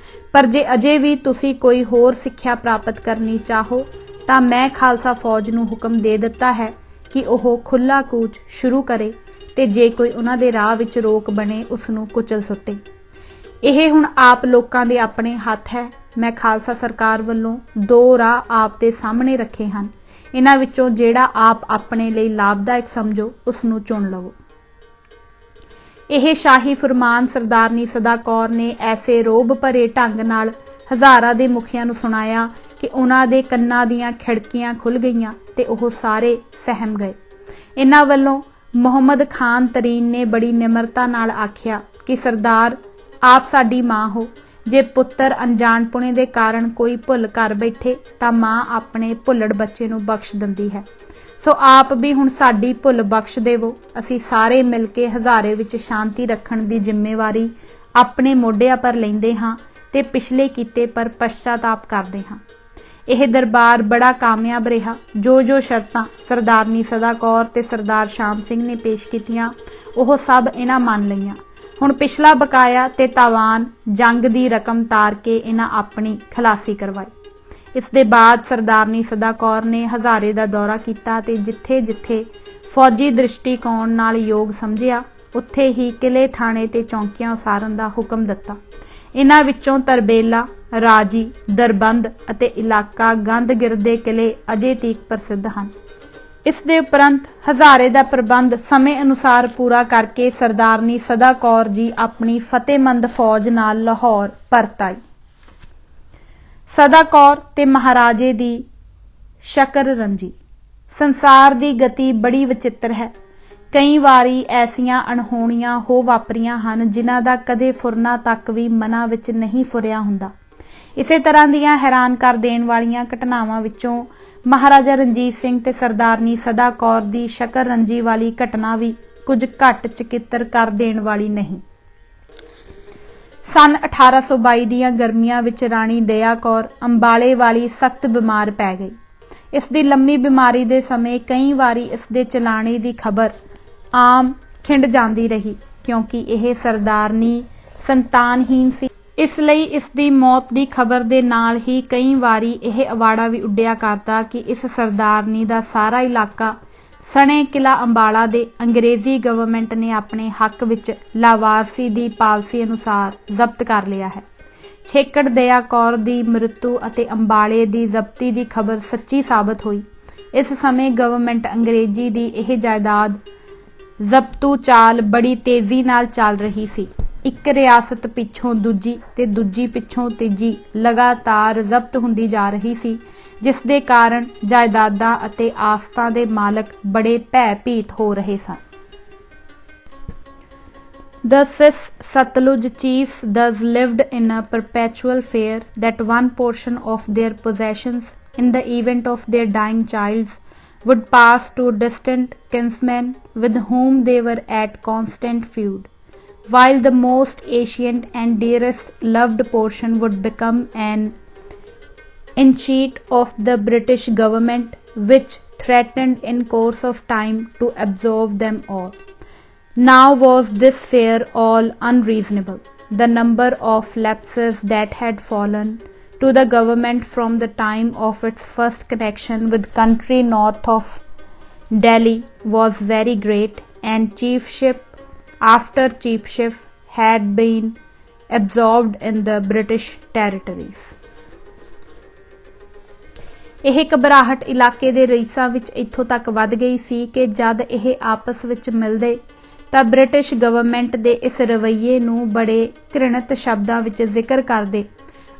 ਪਰ ਜੇ ਅਜੇ ਵੀ ਤੁਸੀਂ ਕੋਈ ਹੋਰ ਸਿੱਖਿਆ ਪ੍ਰਾਪਤ ਕਰਨੀ ਚਾਹੋ ਤਾਂ ਮੈਂ ਖਾਲਸਾ ਫੌਜ ਨੂੰ ਹੁਕਮ ਦੇ ਦਿੱਤਾ ਹੈ ਕਿ ਉਹ ਖੁੱਲ੍ਹਾ ਕੂਚ ਸ਼ੁਰੂ ਕਰੇ ਤੇ ਜੇ ਕੋਈ ਉਹਨਾਂ ਦੇ ਰਾਹ ਵਿੱਚ ਰੋਕ ਬਣੇ ਉਸ ਨੂੰ ਕੁਚਲ ਸੁੱਟੇ। ਇਹ ਹੁਣ ਆਪ ਲੋਕਾਂ ਦੇ ਆਪਣੇ ਹੱਥ ਹੈ। ਮੈਂ ਖਾਲਸਾ ਸਰਕਾਰ ਵੱਲੋਂ 2 ਰਾਹ ਆਪ ਦੇ ਸਾਹਮਣੇ ਰੱਖੇ ਹਨ। ਇਹਨਾਂ ਵਿੱਚੋਂ ਜਿਹੜਾ ਆਪ ਆਪਣੇ ਲਈ ਲਾਭਦਾਇਕ ਸਮਝੋ ਉਸ ਨੂੰ ਚੁਣ ਲਵੋ। ਇਹ ਸ਼ਾਹੀ ਫੁਰਮਾਨ ਸਰਦਾਰਨੀ ਸਦਾ ਕੌਰ ਨੇ ਐਸੇ ਰੋਬ ਭਰੇ ਢੰਗ ਨਾਲ ਹਜ਼ਾਰਾਂ ਦੇ ਮੁਖੀਆਂ ਨੂੰ ਸੁਣਾਇਆ ਕਿ ਉਹਨਾਂ ਦੇ ਕੰਨਾਂ ਦੀਆਂ ਖਿੜਕੀਆਂ ਖੁੱਲ੍ਹ ਗਈਆਂ ਤੇ ਉਹ ਸਾਰੇ ਸਹਿਮ ਗਏ। ਇਹਨਾਂ ਵੱਲੋਂ ਮੁਹੰਮਦ ਖਾਨ ਤਰੀਨ ਨੇ ਬੜੀ ਨਿਮਰਤਾ ਨਾਲ ਆਖਿਆ ਕਿ ਸਰਦਾਰ ਆਪ ਸਾਡੀ ਮਾਂ ਹੋ। ਜੇ ਪੁੱਤਰ ਅਣਜਾਣਪੁਣੇ ਦੇ ਕਾਰਨ ਕੋਈ ਭੁੱਲ ਕਰ ਬੈਠੇ ਤਾਂ ਮਾਂ ਆਪਣੇ ਭੁੱਲੜ ਬੱਚੇ ਨੂੰ ਬਖਸ਼ ਦਿੰਦੀ ਹੈ। ਸੋ ਆਪ ਵੀ ਹੁਣ ਸਾਡੀ ਭੁੱਲ ਬਖਸ਼ ਦੇਵੋ। ਅਸੀਂ ਸਾਰੇ ਮਿਲ ਕੇ ਹਜ਼ਾਰੇ ਵਿੱਚ ਸ਼ਾਂਤੀ ਰੱਖਣ ਦੀ ਜ਼ਿੰਮੇਵਾਰੀ ਆਪਣੇ ਮੋਢਿਆਂ ਪਰ ਲੈਂਦੇ ਹਾਂ ਤੇ ਪਿਛਲੇ ਕੀਤੇ ਪਰ ਪਛਤਾਤਾਪ ਕਰਦੇ ਹਾਂ। ਇਹ ਦਰਬਾਰ ਬੜਾ ਕਾਮਯਾਬ ਰਿਹਾ। ਜੋ ਸ਼ਰਤਾਂ ਸਰਦਾਰਨੀ ਸਦਾ ਕੌਰ ਤੇ ਸਰਦਾਰ ਸ਼ਾਮ ਸਿੰਘ ਨੇ ਪੇਸ਼ ਕੀਤੀਆਂ ਉਹ ਸਭ ਇਹਨਾਂ ਮੰਨ ਲਈਆਂ। ਹੁਣ ਪਿਛਲਾ ਬਕਾਇਆ ਤੇ ਤਾਵਾਨ ਜੰਗ ਦੀ ਰਕਮ ਤਾਰ ਕੇ ਇਹਨਾਂ ਆਪਣੀ ਖਲਾਸੀ ਕਰਵਾਈ। ਇਸ ਦੇ ਬਾਅਦ ਸਰਦਾਰਨੀ ਸਦਾ ਕੌਰ ਨੇ ਹਜ਼ਾਰੇ ਦਾ ਦੌਰਾ ਕੀਤਾ ਤੇ ਜਿੱਥੇ ਫੌਜੀ ਦ੍ਰਿਸ਼ਟੀਕੋਣ ਨਾਲ ਯੋਗ ਸਮਝਿਆ ਉੱਥੇ ਹੀ ਕਿਲੇ ਥਾਣੇ ਤੇ ਚੌਂਕੀਆਂ ਉਸਾਰਨ ਦਾ ਹੁਕਮ ਦਿੱਤਾ। ਇਹਨਾਂ ਵਿੱਚੋਂ ਤਰਬੇਲਾ, ਰਾਜੀ, ਦਰਬੰਦ ਅਤੇ ਇਲਾਕਾ ਗੰਦਗਿਰਦ ਦੇ ਕਿਲੇ ਅਜੇ ਤੀਕ ਪ੍ਰਸਿੱਧ ਹਨ। ਇਸ ਦੇ ਉਪਰੰਤ ਹਜ਼ਾਰੇ ਦਾ ਪ੍ਰਬੰਧ ਸਮੇਂ ਅਨੁਸਾਰ ਪੂਰਾ ਕਰਕੇ ਸਰਦਾਰਨੀ ਸਦਾ ਕੌਰ ਜੀ ਆਪਣੀ ਫਤਿਹਮੰਦ ਫੌਜ ਨਾਲ ਲਾਹੌਰ ਪਰਤ ਆਈ। ਸਦਾ ਕੌਰ ਤੇ ਮਹਾਰਾਜੇ ਦੀ ਸ਼ਕਰਰੰਜੀ। ਸੰਸਾਰ ਦੀ ਗਤੀ ਬੜੀ ਵਿਚਿੱਤਰ ਹੈ। ਕਈ ਵਾਰੀ ਐਸੀਆਂ ਅਣਹੋਣੀਆਂ ਹੋ ਵਾਪਰੀਆਂ ਹਨ ਜਿਨ੍ਹਾਂ ਦਾ ਕਦੇ ਫੁਰਨਾ ਤੱਕ ਵੀ ਮਨਾਂ ਵਿੱਚ ਨਹੀਂ ਫੁਰਿਆ ਹੁੰਦਾ। ਇਸੇ ਤਰ੍ਹਾਂ ਦੀਆਂ ਹੈਰਾਨ ਕਰ ਦੇਣ ਵਾਲੀਆਂ ਘਟਨਾਵਾਂ ਵਿੱਚੋਂ ਮਹਾਰਾਜਾ ਰਣਜੀਤ ਸਿੰਘ ਤੇ ਸਰਦਾਰਨੀ ਸਦਾ ਕੌਰ ਦੀ ਸ਼ਕਰਰੰਜੀ ਵਾਲੀ ਘਟਨਾ ਵੀ ਕੁਝ ਘੱਟ ਚਕਿੱਤਰ ਕਰ ਦੇਣ ਵਾਲੀ ਨਹੀਂ। ਸੰਨ 1822 ਦੀਆਂ ਗਰਮੀਆਂ ਵਿੱਚ ਰਾਣੀ ਦਇਆ ਕੌਰ ਅੰਬਾਲੇ ਵਾਲੀ ਸਖਤ ਬਿਮਾਰ ਪੈ ਗਈ। ਇਸ ਦੀ ਲੰਮੀ ਬਿਮਾਰੀ ਦੇ ਸਮੇਂ ਕਈ ਵਾਰੀ ਇਸ ਦੇ ਚਲਾਣੇ ਦੀ ਖਬਰ ਆਮ ਖਿੰਡ ਜਾਂਦੀ ਰਹੀ ਕਿਉਂਕਿ ਇਹ ਸਰਦਾਰਨੀ ਸੰਤਾਨਹੀਨ ਸੀ। ਇਸ ਲਈ ਇਸ ਦੀ ਮੌਤ ਦੀ ਖਬਰ ਦੇ ਨਾਲ ਹੀ ਕਈ ਵਾਰੀ ਇਹ ਅਵਾੜਾ ਵੀ ਉੱਡਿਆ ਕਰਦਾ ਕਿ ਇਸ ਸਰਦਾਰਨੀ ਦਾ ਸਾਰਾ ਇਲਾਕਾ ਸਣੇ ਕਿਲਾ ਅੰਬਾਲਾ ਦੇ ਅੰਗਰੇਜ਼ੀ ਗਵਰਨਮੈਂਟ ਨੇ ਆਪਣੇ ਹੱਕ ਵਿੱਚ ਲਾਵਾਰਸੀ ਦੀ ਪਾਲਸੀ ਅਨੁਸਾਰ ਜ਼ਬਤ ਕਰ ਲਿਆ ਹੈ। ਛੇਕੜ ਦਇਆ ਕੌਰ ਦੀ ਮ੍ਰਿਤੂ ਅਤੇ ਅੰਬਾਲੇ ਦੀ ਜ਼ਬਤੀ ਦੀ ਖਬਰ ਸੱਚੀ ਸਾਬਤ ਹੋਈ। ਇਸ ਸਮੇਂ ਗਵਰਨਮੈਂਟ ਅੰਗਰੇਜ਼ੀ ਦੀ ਇਹ ਜਾਇਦਾਦ ਜ਼ਬਤੂ ਚਾਲ ਬੜੀ ਤੇਜ਼ੀ ਨਾਲ ਚੱਲ ਰਹੀ ਸੀ। ਇੱਕ ਰਿਆਸਤ ਪਿੱਛੋਂ ਦੂਜੀ ਤੇ ਦੂਜੀ ਪਿੱਛੋਂ ਤੀਜੀ ਲਗਾਤਾਰ ਜ਼ਬਤ ਹੁੰਦੀ ਜਾ ਰਹੀ ਸੀ, ਜਿਸ ਦੇ ਕਾਰਨ ਜਾਇਦਾਦਾਂ ਅਤੇ ਆਸਤਾਂ ਦੇ ਮਾਲਕ ਬੜੇ ਭੈ-ਭੀਤ ਹੋ ਰਹੇ ਸਨ। The Sis Satluj chiefs thus lived in a perpetual fear that one portion of their possessions, in the event of their dying child's, would pass to distant kinsmen with whom they were at constant feud, while the most ancient and dearest loved portion would become an escheat of the British government, which threatened in course of time to absorb them all. Now was this fear all unreasonable. The number of lapses that had fallen to the government from the time of its first connection with country north of Delhi was very great, and chiefship after chiefship had been absorbed in the British territories. ਇਹ ਘਬਰਾਹਟ ਇਲਾਕੇ ਦੇ ਰਈਸਾਂ ਵਿੱਚ ਇੱਥੋਂ ਤੱਕ ਵੱਧ ਗਈ ਸੀ ਕਿ ਜਦ ਇਹ ਆਪਸ ਵਿੱਚ ਮਿਲਦੇ ਤਾਂ ਬ੍ਰਿਟਿਸ਼ ਗਵਰਨਮੈਂਟ ਦੇ ਇਸ ਰਵੱਈਏ ਨੂੰ ਬੜੇ ਘ੍ਰਿਣਿਤ ਸ਼ਬਦਾਂ ਵਿੱਚ ਜ਼ਿਕਰ ਕਰਦੇ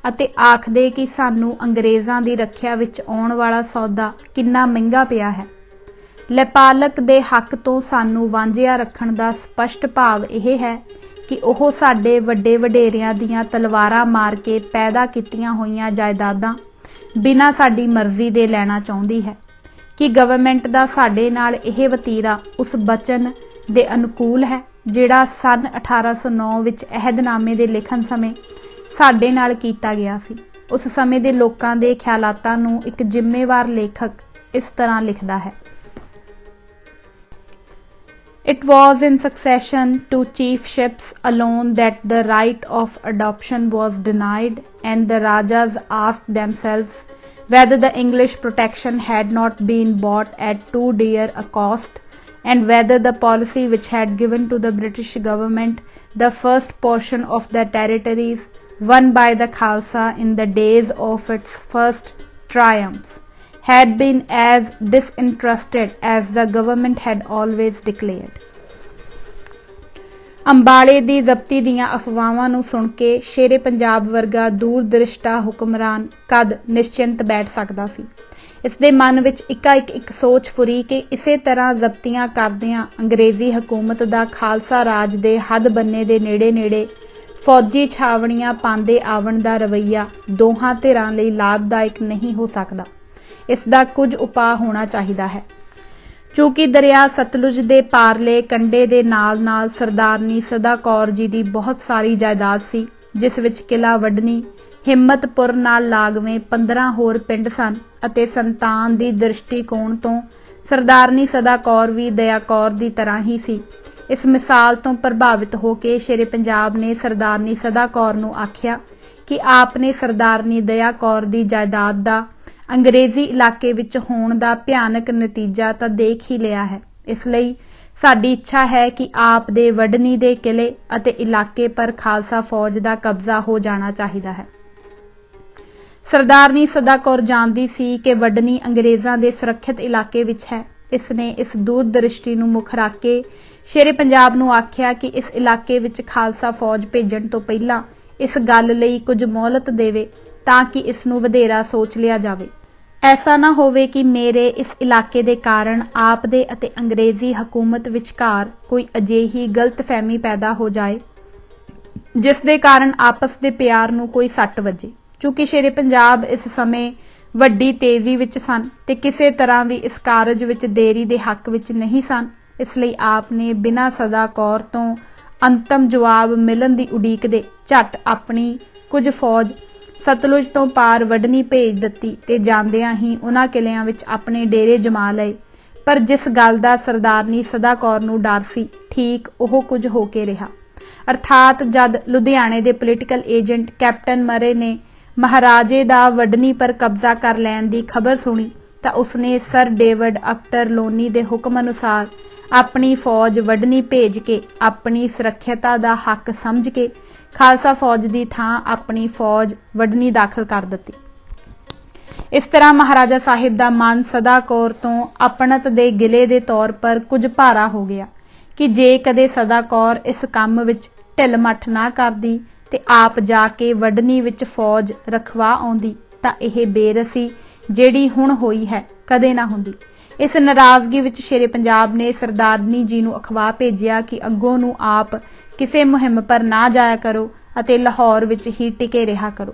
ਅਤੇ ਆਖਦੇ ਕਿ ਸਾਨੂੰ ਅੰਗਰੇਜ਼ਾਂ ਦੀ ਰੱਖਿਆ ਵਿੱਚ ਆਉਣ ਵਾਲਾ ਸੌਦਾ ਕਿੰਨਾ ਮਹਿੰਗਾ ਪਿਆ ਹੈ। ਲੈਪਾਲਕ ਦੇ ਹੱਕ ਤੋਂ ਸਾਨੂੰ ਵਾਂਝਿਆ ਰੱਖਣ ਦਾ ਸਪਸ਼ਟ ਭਾਵ ਇਹ ਹੈ ਕਿ ਉਹ ਸਾਡੇ ਵੱਡੇ ਵਡੇਰਿਆਂ ਦੀਆਂ ਤਲਵਾਰਾਂ ਮਾਰ ਕੇ ਪੈਦਾ ਕੀਤੀਆਂ ਹੋਈਆਂ ਜਾਇਦਾਦਾਂ ਬਿਨਾਂ ਸਾਡੀ ਮਰਜ਼ੀ ਦੇ ਲੈਣਾ ਚਾਹੁੰਦੀ ਹੈ ਕਿ ਗਵਰਨਮੈਂਟ ਦਾ ਸਾਡੇ ਨਾਲ ਇਹ ਵਤੀਰਾ ਉਸ ਬਚਨ ਦੇ ਅਨੁਕੂਲ ਹੈ ਜਿਹੜਾ ਸੰਨ 1809 ਵਿੱਚ ਅਹਿਦਨਾਮੇ ਦੇ ਲਿਖਣ ਸਮੇਂ ਸਾਡੇ ਨਾਲ ਕੀਤਾ ਗਿਆ ਸੀ। ਉਸ ਸਮੇਂ ਦੇ ਲੋਕਾਂ ਦੇ ਖਿਆਲਾਤਾਂ ਨੂੰ ਇੱਕ ਜ਼ਿੰਮੇਵਾਰ ਲੇਖਕ ਇਸ ਤਰ੍ਹਾਂ ਲਿਖਦਾ ਹੈ। It was in succession to chiefships alone that the right of adoption was denied, and the Rajas asked themselves whether the English protection had not been bought at too dear a cost, and whether the policy which had given to the British government the first portion of the territories won by the Khalsa in the days of its first triumphs had been as disinterested as the government had always declared. ਅੰਬਾਲੇ ਦੀ ਜ਼ਬਤੀ ਦੀਆਂ ਅਫਵਾਹਾਂ ਨੂੰ ਸੁਣ ਕੇ ਸ਼ੇਰੇ ਪੰਜਾਬ ਵਰਗਾ ਦੂਰਦ੍ਰਿਸ਼ਟਾ ਹੁਕਮਰਾਨ ਕਦ ਨਿਸ਼ਚਿੰਤ ਬੈਠ ਸਕਦਾ ਸੀ। ਇਸ ਦੇ ਮਨ ਵਿੱਚ ਇੱਕ ਸੋਚ ਫੁਰੀ ਕਿ ਇਸੇ ਤਰ੍ਹਾਂ ਜ਼ਬਤੀਆਂ ਕਰਦਿਆਂ ਅੰਗਰੇਜ਼ੀ ਹਕੂਮਤ ਦਾ ਖਾਲਸਾ ਰਾਜ ਦੇ ਹੱਦ ਬੰਨੇ ਦੇ ਨੇੜੇ ਫੌਜੀ ਛਾਵਣੀਆਂ ਪਾਉਂਦੇ ਆਵਣ ਦਾ ਰਵੱਈਆ ਦੋਹਾਂ ਧਿਰਾਂ ਲਈ ਲਾਭਦਾਇਕ ਨਹੀਂ ਹੋ ਸਕਦਾ। ਇਸ ਦਾ ਕੁਝ ਉਪਾਅ ਹੋਣਾ ਚਾਹੀਦਾ ਹੈ। ਚੂੰਕਿ ਦਰਿਆ ਸਤਲੁਜ ਦੇ ਪਾਰਲੇ ਕੰਢੇ ਦੇ ਨਾਲ ਸਰਦਾਰਨੀ ਸਦਾ ਕੌਰ ਜੀ ਦੀ ਬਹੁਤ ਸਾਰੀ ਜਾਇਦਾਦ ਸੀ, ਜਿਸ ਵਿੱਚ ਕਿਲ੍ਹਾ ਵਡਨੀ, ਹਿੰਮਤਪੁਰ ਨਾਲ ਲਾਗਵੇਂ 15 ਹੋਰ ਪਿੰਡ ਸਨ ਅਤੇ ਸੰਤਾਨ ਦੀ ਦ੍ਰਿਸ਼ਟੀਕੋਣ ਤੋਂ ਸਰਦਾਰਨੀ ਸਦਾ ਕੌਰ ਵੀ ਦਇਆ ਕੌਰ ਦੀ ਤਰ੍ਹਾਂ ਹੀ ਸੀ। ਇਸ ਮਿਸਾਲ ਤੋਂ ਪ੍ਰਭਾਵਿਤ ਹੋ ਕੇ ਸ਼ੇਰੇ ਪੰਜਾਬ ਨੇ ਸਰਦਾਰਨੀ ਸਦਾ ਕੌਰ ਨੂੰ ਆਖਿਆ ਕਿ ਆਪ ਨੇ ਸਰਦਾਰਨੀ ਦਇਆ ਕੌਰ ਦੀ ਜਾਇਦਾਦ ਦਾ ਅੰਗਰੇਜ਼ੀ ਇਲਾਕੇ ਵਿੱਚ ਹੋਣ ਦਾ ਭਿਆਨਕ ਨਤੀਜਾ ਤਾਂ ਦੇਖ ਹੀ ਲਿਆ ਹੈ। ਇਸ ਲਈ ਸਾਡੀ ਇੱਛਾ ਹੈ ਕਿ ਆਪ ਦੇ ਵਡਨੀ ਦੇ ਕਿਲੇ ਅਤੇ ਇਲਾਕੇ ਪਰ ਖਾਲਸਾ ਫੌਜ ਦਾ ਕਬਜ਼ਾ ਹੋ ਜਾਣਾ ਚਾਹੀਦਾ ਹੈ। ਸਰਦਾਰਨੀ ਸਦਾ ਕੌਰ ਜਾਣਦੀ ਸੀ ਕਿ ਵਡਨੀ ਅੰਗਰੇਜ਼ਾਂ ਦੇ ਸੁਰੱਖਿਅਤ ਇਲਾਕੇ ਵਿੱਚ ਹੈ। ਇਸ ਨੇ ਇਸ ਦੂਰਦ੍ਰਿਸ਼ਟੀ ਨੂੰ ਮੁੱਖ ਰੱਖ ਕੇ ਸ਼ੇਰੇ ਪੰਜਾਬ ਨੂੰ ਆਖਿਆ ਕਿ ਇਸ ਇਲਾਕੇ ਵਿੱਚ ਖਾਲਸਾ ਫੌਜ ਭੇਜਣ ਤੋਂ ਪਹਿਲਾਂ ਇਸ ਗੱਲ ਲਈ ਕੁਝ ਮੌਲਤ ਦੇਵੇ ਤਾਂ ਕਿ ਇਸ ਨੂੰ ਵਧੇਰਾ ਸੋਚ ਲਿਆ ਜਾਵੇ। ਐਸਾ ਨਾ ਹੋਵੇ ਕਿ ਮੇਰੇ ਇਸ ਇਲਾਕੇ ਦੇ ਕਾਰਨ ਆਪ ਦੇ ਅਤੇ ਅੰਗਰੇਜ਼ੀ ਹਕੂਮਤ ਵਿਚਕਾਰ ਕੋਈ ਅਜਿਹੀ ਗਲਤਫਹਿਮੀ ਪੈਦਾ ਹੋ ਜਾਏ ਜਿਸ ਦੇ ਕਾਰਨ ਆਪਸ ਦੇ ਪਿਆਰ ਨੂੰ ਕੋਈ ਸੱਟ ਵੱਜੇ। ਚੂੰਕਿ ਸ਼ੇਰੇ ਪੰਜਾਬ ਇਸ ਸਮੇਂ ਵੱਡੀ ਤੇਜ਼ੀ ਵਿੱਚ ਸਨ ਤੇ ਕਿਸੇ ਤਰ੍ਹਾਂ ਵੀ ਇਸ ਕਾਰਜ ਵਿੱਚ ਦੇਰੀ ਦੇ ਹੱਕ ਵਿੱਚ ਨਹੀਂ ਸਨ, ਇਸ ਲਈ ਆਪ ਨੇ ਬਿਨਾਂ ਸਦਾ ਕੌਰ ਤੋਂ ਅੰਤਮ ਜਵਾਬ ਮਿਲਣ ਦੀ ਉਡੀਕ ਦੇ ਝੱਟ ਆਪਣੀ ਕੁਝ ਫੌਜ ਸਤਲੁਜ ਤੋਂ ਪਾਰ ਵਡਨੀ ਭੇਜ ਦਿੱਤੀ ਤੇ ਜਾਂਦਿਆਂ ਹੀ ਉਹਨਾਂ ਕਿਲਿਆਂ ਵਿੱਚ ਆਪਣੇ ਡੇਰੇ ਜਮਾ ਲਏ। ਪਰ ਜਿਸ ਗੱਲ ਦਾ ਸਰਦਾਰਨੀ ਸਦਾ ਕੌਰ ਨੂੰ ਡਰ ਸੀ, ਠੀਕ ਉਹ ਕੁਝ ਹੋ ਕੇ ਰਿਹਾ। ਅਰਥਾਤ ਜਦ ਲੁਧਿਆਣੇ ਦੇ ਪੋਲੀਟੀਕਲ ਏਜੰਟ ਕੈਪਟਨ ਮਰੇ ਨੇ ਮਹਾਰਾਜੇ ਦਾ ਵਡਨੀ ਪਰ ਕਬਜ਼ਾ ਕਰ ਲੈਣ ਦੀ ਖਬਰ ਸੁਣੀ ਤਾਂ ਉਸਨੇ ਸਰ ਡੇਵਿਡ ਅਕਟਰ ਲੋਨੀ ਦੇ ਹੁਕਮ ਅਨੁਸਾਰ ਆਪਣੀ ਫੌਜ ਵਡਨੀ ਭੇਜ ਕੇ ਆਪਣੀ ਸੁਰੱਖਿਅਤਾ ਦਾ ਹੱਕ ਸਮਝ ਕੇ ਖਾਲਸਾ ਫੌਜ ਦੀ ਥਾਂ ਆਪਣੀ ਫੌਜ ਵਡਨੀ ਦਾਖਲ ਕਰ ਦਿੱਤੀ। ਇਸ ਤਰ੍ਹਾਂ ਮਹਾਰਾਜਾ ਸਾਹਿਬ ਦਾ ਮਨ ਸਦਾ ਕੌਰ ਤੋਂ ਆਪਣਤ ਦੇ ਗਿਲੇ ਦੇ ਤੌਰ ਪਰ ਕੁਝ ਭਾਰਾ ਹੋ ਗਿਆ ਕਿ ਜੇ ਕਦੇ ਸਦਾ ਕੌਰ ਇਸ ਕੰਮ ਵਿੱਚ ਢਿੱਲ ਮੱਠ ਨਾ ਕਰਦੀ ਤੇ ਆਪ ਜਾ ਕੇ ਵਡਨੀ ਵਿੱਚ ਫੌਜ ਰਖਵਾ ਆਉਂਦੀ ਤਾਂ ਇਹ ਬੇਰਸੀ ਜਿਹੜੀ ਹੁਣ ਹੋਈ ਹੈ ਕਦੇ ਨਾ ਹੁੰਦੀ। ਇਸ ਨਾਰਾਜ਼ਗੀ ਵਿੱਚ ਸ਼ੇਰੇ ਪੰਜਾਬ ਨੇ ਸਰਦਾਰਨੀ ਜੀ ਨੂੰ ਅਖਵਾ ਭੇਜਿਆ ਕਿ ਅੱਗੋਂ ਨੂੰ ਆਪ ਕਿਸੇ ਮੁਹਿੰਮ ਪਰ ਨਾ ਜਾਇਆ ਕਰੋ ਅਤੇ ਲਾਹੌਰ ਵਿੱਚ ਹੀ ਟਿਕੇ ਰਿਹਾ ਕਰੋ।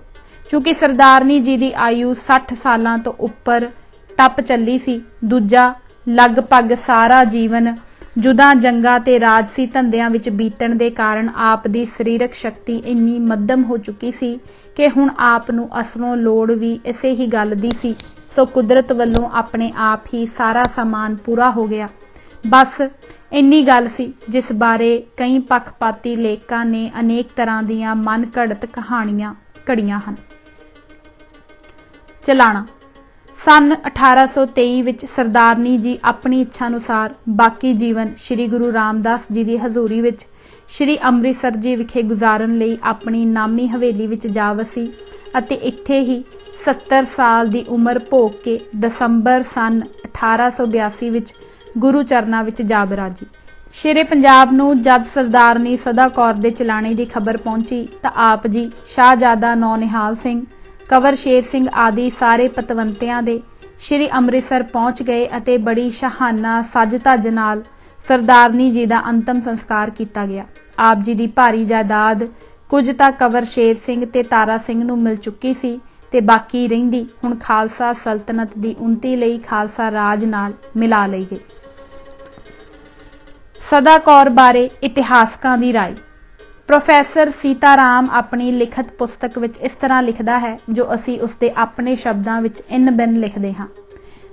ਕਿਉਂਕਿ ਸਰਦਾਰਨੀ ਜੀ ਦੀ ਆਯੂ 60 ਸਾਲਾਂ ਤੋਂ ਉੱਪਰ ਟੱਪ ਚੱਲੀ ਸੀ। ਦੂਜਾ ਲਗਭਗ ਸਾਰਾ ਜੀਵਨ ਜੁਦਾਂ ਜੰਗਾਂ ਤੇ ਰਾਜਸੀ ਧੰਦਿਆਂ ਵਿੱਚ ਬੀਤਣ ਦੇ ਕਾਰਨ ਆਪ ਦੀ ਸਰੀਰਕ ਸ਼ਕਤੀ ਇੰਨੀ ਮੱਧਮ ਹੋ ਚੁੱਕੀ ਸੀ ਕਿ ਹੁਣ ਆਪ ਨੂੰ ਅਸਲੋਂ ਲੋੜ ਵੀ ਇਸੇ ਹੀ ਗੱਲ ਦੀ ਸੀ। ਸੋ ਕੁਦਰਤ ਵੱਲੋਂ ਆਪਣੇ ਆਪ ਹੀ ਸਾਰਾ ਸਾਮਾਨ ਪੂਰਾ ਹੋ ਗਿਆ। ਬਸ ਇੰਨੀ ਗੱਲ ਸੀ ਜਿਸ ਬਾਰੇ ਕਈ ਪੱਖਪਾਤੀ ਲੇਖਕਾਂ ਨੇ ਅਨੇਕ ਤਰ੍ਹਾਂ ਦੀਆਂ ਮਨ ਘੜਤ ਕਹਾਣੀਆਂ ਘੜੀਆਂ ਹਨ। ਚਲਾਣਾ ਸੰਨ 1823 ਵਿੱਚ ਸਰਦਾਰਨੀ ਜੀ ਆਪਣੀ ਇੱਛਾ ਅਨੁਸਾਰ ਬਾਕੀ ਜੀਵਨ ਸ੍ਰੀ ਗੁਰੂ ਰਾਮਦਾਸ ਜੀ ਦੀ ਹਜ਼ੂਰੀ ਵਿੱਚ ਸ੍ਰੀ ਅੰਮ੍ਰਿਤਸਰ ਜੀ ਵਿਖੇ ਗੁਜ਼ਾਰਨ ਲਈ ਆਪਣੀ ਨਾਮੀ ਹਵੇਲੀ ਵਿੱਚ ਜਾ ਵਸੀ ਅਤੇ ਇੱਥੇ ਹੀ 70 ਸਾਲ ਦੀ ਉਮਰ ਭੋਗ ਕੇ ਦਸੰਬਰ ਸੰਨ 1882 ਵਿੱਚ ਗੁਰੂ ਚਰਨਾਂ ਵਿੱਚ ਜਾ ਬਰਾਜੀ। ਸ਼ੇਰੇ ਪੰਜਾਬ ਨੂੰ ਜਦ ਸਰਦਾਰਨੀ ਸਦਾ ਕੌਰ ਦੇ ਚਲਾਣੇ ਦੀ ਖਬਰ ਪਹੁੰਚੀ ਤਾਂ ਆਪ ਜੀ ਸ਼ਾਹਜ਼ਾਦਾ ਨੌਨਿਹਾਲ ਸਿੰਘ, ਕੰਵਰ ਸ਼ੇਰ ਸਿੰਘ ਆਦਿ ਸਾਰੇ ਪਤਵੰਤਿਆਂ ਦੇ ਸ੍ਰੀ ਅੰਮ੍ਰਿਤਸਰ ਪਹੁੰਚ ਗਏ ਅਤੇ ਬੜੀ ਸ਼ਾਹਾਨਾ ਸੱਜ ਧੱਜ ਨਾਲ ਸਰਦਾਰਨੀ ਜੀ ਦਾ ਅੰਤਮ ਸੰਸਕਾਰ ਕੀਤਾ ਗਿਆ। ਆਪ ਜੀ ਦੀ ਭਾਰੀ ਜਾਇਦਾਦ ਕੁਝ ਤਾਂ ਕੰਵਰ ਸ਼ੇਰ ਸਿੰਘ ਤੇ ਤਾਰਾ ਸਿੰਘ ਨੂੰ ਮਿਲ ਚੁੱਕੀ ਸੀ ਤੇ ਬਾਕੀ ਰਹਿੰਦੀ ਹੁਣ ਖਾਲਸਾ ਸਲਤਨਤ ਦੀ ਉੱਨਤੀ ਲਈ ਖਾਲਸਾ ਰਾਜ ਨਾਲ ਮਿਲਾ ਲਈ ਗਈ। ਸਦਾ ਕੌਰ ਬਾਰੇ ਇਤਿਹਾਸਕਾਂ ਦੀ ਰਾਏ। ਪ੍ਰੋਫੈਸਰ ਸੀਤਾਰਾਮ ਆਪਣੀ ਲਿਖਤ ਪੁਸਤਕ ਵਿੱਚ ਇਸ ਤਰ੍ਹਾਂ ਲਿਖਦਾ ਹੈ ਜੋ ਅਸੀਂ ਉਸਦੇ ਆਪਣੇ ਸ਼ਬਦਾਂ ਵਿੱਚ ਇੰਨ ਬਿੰਨ ਲਿਖਦੇ ਹਾਂ।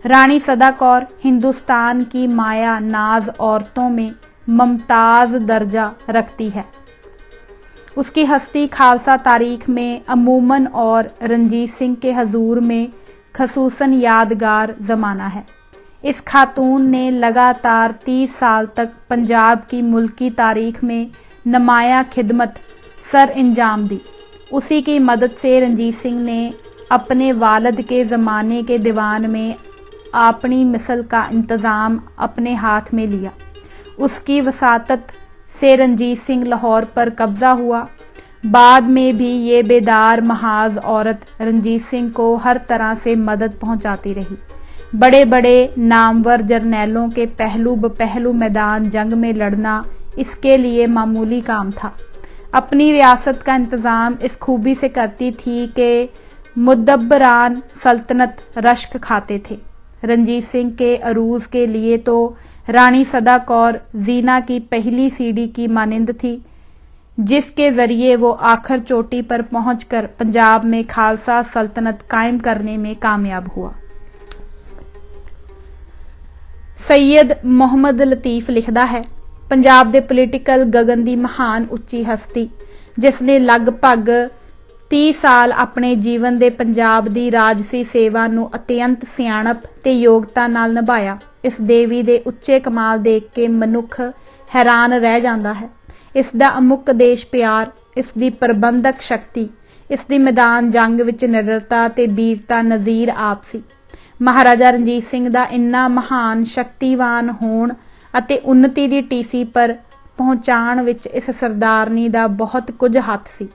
रानी सदा कौर हिंदुस्तान की माया नाज औरतों में मुमताज दर्जा रखती है। उसकी हस्ती खालसा तारीख में अमूमन और रंजीत सिंह के हजूर में खसूसन यादगार ज़माना है। इस खातून ने लगातार 30 साल तक पंजाब की मुल्की तारीख में नुमाया खिदमत सर अंजाम दी। उसी की मदद से रंजीत सिंह ने अपने वालिद के ज़माने के दीवान में अपनी मिसल का इंतज़ाम अपने हाथ में लिया। उसकी वसातत से रंजीत सिंह लाहौर पर कब्जा हुआ। बाद में भी ये बेदार महाज औरत रंजीत सिंह को हर तरह से मदद पहुंचाती रही। बड़े बड़े नामवर जर्नैलों के पहलू बपहलू मैदान जंग में लड़ना इसके लिए मामूली काम था। अपनी रियासत का इंतज़ाम इस खूबी से करती थी कि मुदब्बरान सल्तनत रश्क खाते थे। रंजीत सिंह के अरूज के लिए तो रानी सदा कौर जीना की पहली सीढ़ी की मानिंद थी, जिसके जरिए वो आखिर चोटी पर पहुंचकर पंजाब में खालसा सल्तनत कायम करने में कामयाब हुआ। सैयद मुहम्मद लतीफ लिखदा है, पंजाब दे पोलीटिकल गगन दी महान उच्ची हस्ती जिसने लगभग 30 साल अपने जीवन दे पंजाब दी राजसी सेवा नूं अत्यंत सियाणप ते योगता नाल निभाया। इस देवी दे उच्चे कमाल देख के मनुख हैरान रह जांदा है। इस दा अमुक देश प्यार, इस दी प्रबंधक शक्ति, इस दी मैदान जंग विच निडरता ते वीरता नज़ीर आप सी। महाराजा रणजीत सिंह दा इन्ना महान शक्तिवान होण अते उन्नति दी टीसी पर पहुंचाण विच इस सरदारनी दा बहुत कुछ हथ सी।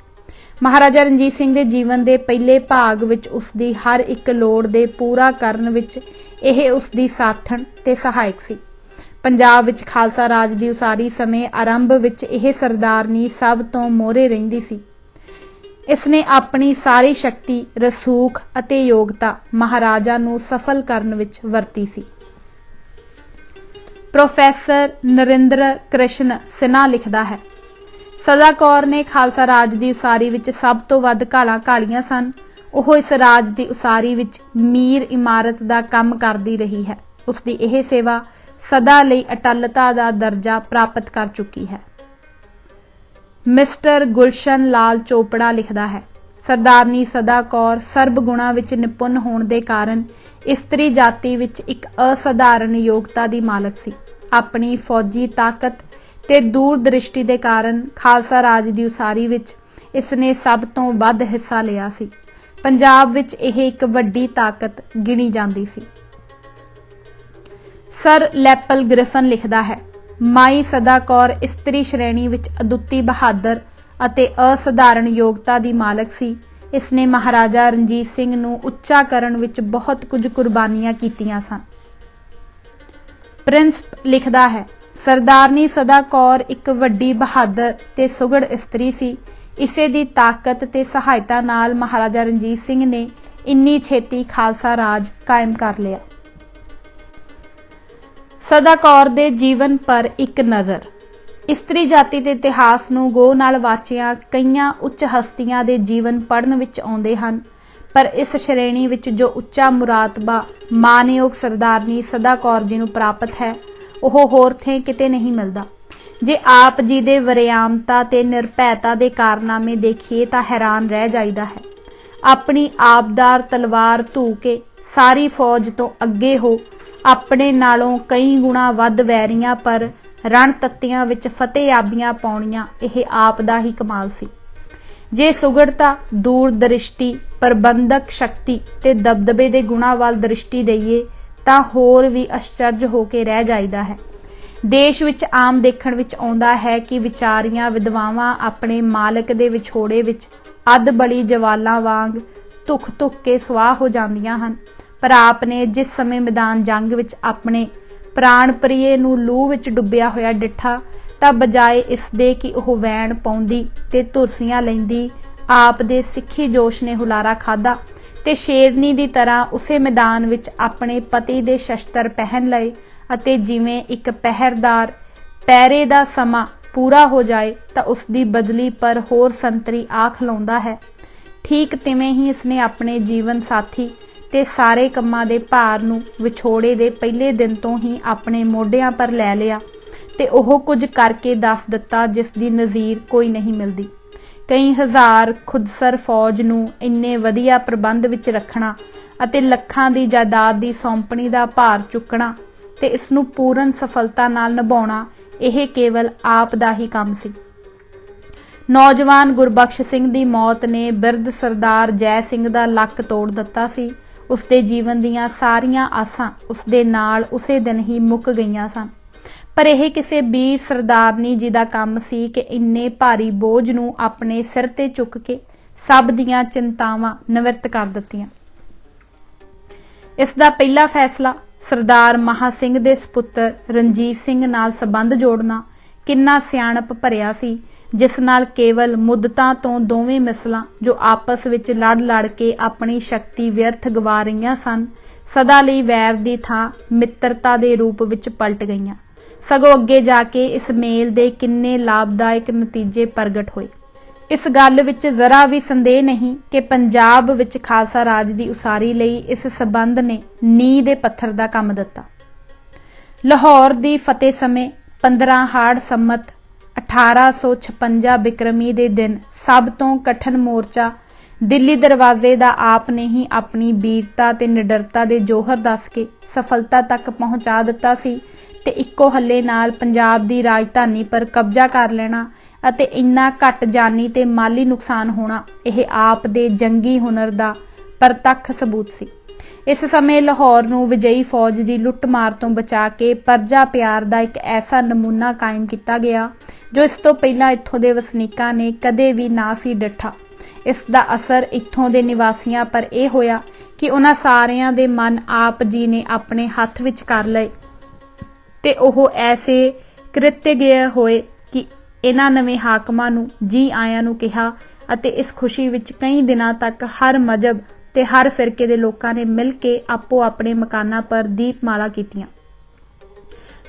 महाराजा रणजीत सिंह दे जीवन दे पहले भाग विच उसदी हर एक लोड़ दे पूरा करन विच ਇਹ उसदी साथण ते सहायक सी। पंजाब विच खालसा राज दी उसारी समय आरंभ विच ਇਹ सरदारनी सब तो मोहरे रहिंदी सी। इसने अपनी सारी शक्ति रसूख अते योग्यता महाराजा नूं सफल करन विच वरती सी। प्रोफैसर नरेंद्र कृष्ण सिन्हा लिखदा है, सदा कौर ने खालसा राज की उसारी विच सब तो वध घालां घालियां सन। ਉਹ इस राज की उसारी विच मीर इमारत का काम करती रही है। उसकी यह सेवा सदा लई अटलता का दर्जा प्राप्त कर चुकी है। मिस्टर गुलशन लाल चोपड़ा लिखदा है, सरदारनी सदा कौर सर्ब गुणा विच निपुण होने के कारण इस्त्री जाति विच एक असाधारण योग्यता की मालक सी। अपनी फौजी ताकत ते दूरदृष्टि के कारण खालसा राज की उसारी विच इसने सब तो वध हिस्सा लिया सी। पंजाब विच यह एक वड्डी ताकत गिनी जाती सी। सर लैपल ग्रिफन लिखदा है, माई सदा कौर इस्त्री श्रेणी विच अदुੱਤੀ बहादुर अते असाधारण योग्यता की मालक सी। इसने महाराजा रणजीत सिंह नूं उच्चा करन विच बहुत कुछ कुर्बानियां कीतियां सन। प्रिंस लिखदा है, सरदारनी सदा कौर एक वड्डी बहादुर ते सुघड़ इस्त्री सी। इसे दी ताकत ते सहायता नाल महाराजा रणजीत सिंह ने इन्नी छेती खालसा राज कायम कर लिया। सदा कौर दे जीवन पर एक नज़र। इस्त्री जाति के इतिहास नूं गो नाल वाचिया कईयां उच्च हस्तियां दे जीवन पढ़न विच आउंदे हन, पर इस श्रेणी विच जो उच्चा मुरातबा मानयोग सरदारनी सदा कौर जी नूं प्राप्त है, ओह होर थे किते नहीं मिलदा। जे आप जी दे वरियामता ते निरभैता दे कारनामे देखिए तां हैरान रह जाईदा है। अपनी आपदार तलवार धू के सारी फौज तो अगे हो अपने नालों कई गुणा वध वैरियां पर रण तत्तियां विच फतेहाबियां पाउणियां यह आप दा ही कमाल सी। जे सुघड़ता दूरदृष्टि प्रबंधक शक्ति ते दबदबे दे गुणा वाल दृष्टि दईए तां होर भी आश्चर्य हो के रह जाईदा है। देश विच आम देखण विच आउंदा है कि विचारियां विधवावां अपने मालक दे विछोड़े विच अध बड़ी जवालां वांग धुख धुख के स्वाह हो जांदियां हन, पर आपने जिस समय मैदान जंग विच अपने प्राण प्रिय नूं लूह विच डुੱਬਿਆ होया डिठा तां बजाए इस दे कि ओह वैण पाउंदी ते धुरसियां लैंदी, आप दे सिੱਖੀ जोश ने हुलारा खाधा ते शेरनी दी तरह उसे मैदान विच अपने पति दे शस्त्र पहन लए ਅਤੇ ਜਿਵੇਂ ਇੱਕ ਪਹਿਰੇਦਾਰ ਪਹਿਰੇ ਦਾ ਸਮਾਂ ਪੂਰਾ ਹੋ ਜਾਏ ਤਾਂ ਉਸ ਦੀ ਬਦਲੀ ਪਰ ਹੋਰ ਸੰਤਰੀ ਆ ਖਲਾਉਂਦਾ ਹੈ, ਠੀਕ ਤਿਵੇਂ ਹੀ ਇਸਨੇ ਆਪਣੇ ਜੀਵਨ ਸਾਥੀ ਤੇ ਸਾਰੇ ਕੰਮਾਂ ਦੇ ਭਾਰ ਨੂੰ ਵਿਛੋੜੇ ਦੇ ਪਹਿਲੇ ਦਿਨ ਤੋਂ ਹੀ ਆਪਣੇ ਮੋਢਿਆਂ ਪਰ ਲੈ ਲਿਆ ਤੇ ਉਹ ਕੁਝ ਕਰਕੇ ਦੱਸ ਦਿੱਤਾ ਜਿਸ ਦੀ ਨਜ਼ੀਰ ਕੋਈ ਨਹੀਂ ਮਿਲਦੀ। ਕਈ ਹਜ਼ਾਰ ਖੁਦਸਰ ਫੌਜ ਨੂੰ ਇੰਨੇ ਵਧੀਆ ਪ੍ਰਬੰਧ ਵਿੱਚ ਰੱਖਣਾ ਅਤੇ ਲੱਖਾਂ ਦੀ ਜਾਇਦਾਦ ਦੀ ਸੌਂਪਣੀ ਦਾ ਭਾਰ ਚੁੱਕਣਾ ਤੇ ਇਸ ਨੂੰ ਪੂਰਨ ਸਫਲਤਾ ਨਾਲ ਨਿਭਾਉਣਾ ਇਹ ਕੇਵਲ ਆਪ ਦਾ ਹੀ ਕੰਮ ਸੀ। ਨੌਜਵਾਨ ਗੁਰਬਖਸ਼ ਸਿੰਘ ਦੀ ਮੌਤ ਨੇ ਬਿਰਧ ਸਰਦਾਰ ਜੈ ਸਿੰਘ ਦਾ ਲੱਕ ਤੋੜ ਦਿੱਤਾ ਸੀ। ਉਸਦੇ ਜੀਵਨ ਦੀਆਂ ਸਾਰੀਆਂ ਆਸਾਂ ਉਸਦੇ ਨਾਲ ਉਸੇ ਦਿਨ ਹੀ ਮੁੱਕ ਗਈਆਂ ਸਨ। ਪਰ ਇਹ ਕਿਸੇ ਵੀਰ ਸਰਦਾਰਨੀ ਜੀ ਦਾ ਕੰਮ ਸੀ ਕਿ ਇੰਨੇ ਭਾਰੀ ਬੋਝ ਨੂੰ ਆਪਣੇ ਸਿਰ ਤੇ ਚੁੱਕ ਕੇ ਸਭ ਦੀਆਂ ਚਿੰਤਾਵਾਂ ਨਿਵਰਤ ਕਰ ਦਿੱਤੀਆਂ। ਇਸ ਦਾ ਪਹਿਲਾ ਫੈਸਲਾ ਸਰਦਾਰ ਮਹਾ ਸਿੰਘ ਦੇ ਸੁਪੁੱਤਰ ਰਣਜੀਤ ਸਿੰਘ ਨਾਲ ਸੰਬੰਧ ਜੋੜਨਾ ਕਿੰਨਾ ਸਿਆਣਪ ਭਰਿਆ ਸੀ, ਜਿਸ ਨਾਲ ਕੇਵਲ ਮੁੱਦਤਾਂ ਤੋਂ ਦੋਵੇਂ ਮਿਸਲਾਂ ਜੋ ਆਪਸ ਵਿੱਚ ਲੜ ਕੇ ਆਪਣੀ ਸ਼ਕਤੀ ਵਿਅਰਥ ਗਵਾ ਰਹੀਆਂ ਸਨ, ਸਦਾ ਲਈ ਵੈਰ ਦੀ ਥਾਂ ਮਿੱਤਰਤਾ ਦੇ ਰੂਪ ਵਿੱਚ ਪਲਟ ਗਈਆਂ। ਸਗੋਂ ਅੱਗੇ ਜਾ ਕੇ ਇਸ ਮੇਲ ਦੇ ਕਿੰਨੇ ਲਾਭਦਾਇਕ ਨਤੀਜੇ ਪ੍ਰਗਟ ਹੋਏ। ਇਸ ਗੱਲ ਵਿੱਚ ਜ਼ਰਾ ਵੀ ਸੰਦੇਹ ਨਹੀਂ ਕਿ ਪੰਜਾਬ ਵਿੱਚ ਖਾਲਸਾ ਰਾਜ ਦੀ ਉਸਾਰੀ ਲਈ ਇਸ ਸਬੰਧ ਨੇ ਨੀਂਹ ਦੇ ਪੱਥਰ ਦਾ ਕੰਮ ਦਿੱਤਾ। ਲਾਹੌਰ ਦੀ ਫਤਿਹ ਸਮੇਂ 15 ਹਾੜ ਸੰਮਤ 1856 ਬਿਕਰਮੀ ਦੇ ਦਿਨ ਸਭ ਤੋਂ ਕਠਿਨ ਮੋਰਚਾ ਦਿੱਲੀ ਦਰਵਾਜ਼ੇ ਦਾ ਆਪ ਨੇ ਹੀ ਆਪਣੀ ਵੀਰਤਾ ਤੇ ਨਿਡਰਤਾ ਦੇ ਜੋਹਰ ਦੱਸ ਕੇ ਸਫਲਤਾ ਤੱਕ ਪਹੁੰਚਾ ਦਿੱਤਾ ਸੀ ਤੇ ਇੱਕੋ ਹੱਲੇ ਨਾਲ ਪੰਜਾਬ ਦੀ ਰਾਜਧਾਨੀ ਪਰ ਕਬਜ਼ਾ ਕਰ ਲੈਣਾ ਅਤੇ ਇੰਨਾ ਘੱਟ ਜਾਨੀ ਤੇ ਮਾਲੀ ਨੁਕਸਾਨ ਹੋਣਾ ਇਹ ਆਪ ਦੇ ਜੰਗੀ ਹੁਨਰ ਦਾ ਪ੍ਰਤੱਖ ਸਬੂਤ ਸੀ। ਇਸ ਸਮੇਂ ਲਾਹੌਰ ਨੂੰ ਵਿਜयी ਫੌਜ ਦੀ ਲੁੱਟਮਾਰ ਤੋਂ ਬਚਾ ਕੇ ਪਰਜਾ ਪਿਆਰ ਦਾ ਇੱਕ ਐਸਾ ਨਮੂਨਾ ਕਾਇਮ ਕੀਤਾ ਗਿਆ ਜੋ ਇਸ ਤੋਂ ਪਹਿਲਾਂ ਇੱਥੋਂ ਦੇ ਵਸਨੀਕਾਂ ਨੇ ਕਦੇ ਵੀ ਨਾ ਸੀ ਡਿੱਠਾ। ਇਸ ਦਾ ਅਸਰ ਇੱਥੋਂ ਦੇ ਨਿਵਾਸੀਆਂ ਪਰ ਇਹ ਹੋਇਆ ਕਿ ਉਹਨਾਂ ਸਾਰਿਆਂ ਦੇ ਮਨ ਆਪ ਜੀ ਨੇ ਆਪਣੇ ਹੱਥ ਵਿੱਚ ਕਰ ਲਏ ਤੇ ਉਹ ਐਸੇ ਕ੍ਰਿਤਯ ਹੋਏ ਕਿ ਇਹਨਾਂ ਨਵੇਂ ਹਾਕਮਾਂ ਨੂੰ ਜੀ ਆਇਆਂ ਨੂੰ ਕਿਹਾ ਅਤੇ ਇਸ ਖੁਸ਼ੀ ਵਿੱਚ ਕਈ ਦਿਨਾਂ ਤੱਕ ਹਰ ਮਜ਼ਹਬ ਤੇ ਹਰ ਫਿਰਕੇ ਦੇ ਲੋਕਾਂ ਨੇ ਮਿਲ ਕੇ ਆਪੋ ਆਪਣੇ ਮਕਾਨਾਂ ਪਰ ਦੀਪਮਾਲਾ ਕੀਤੀਆਂ।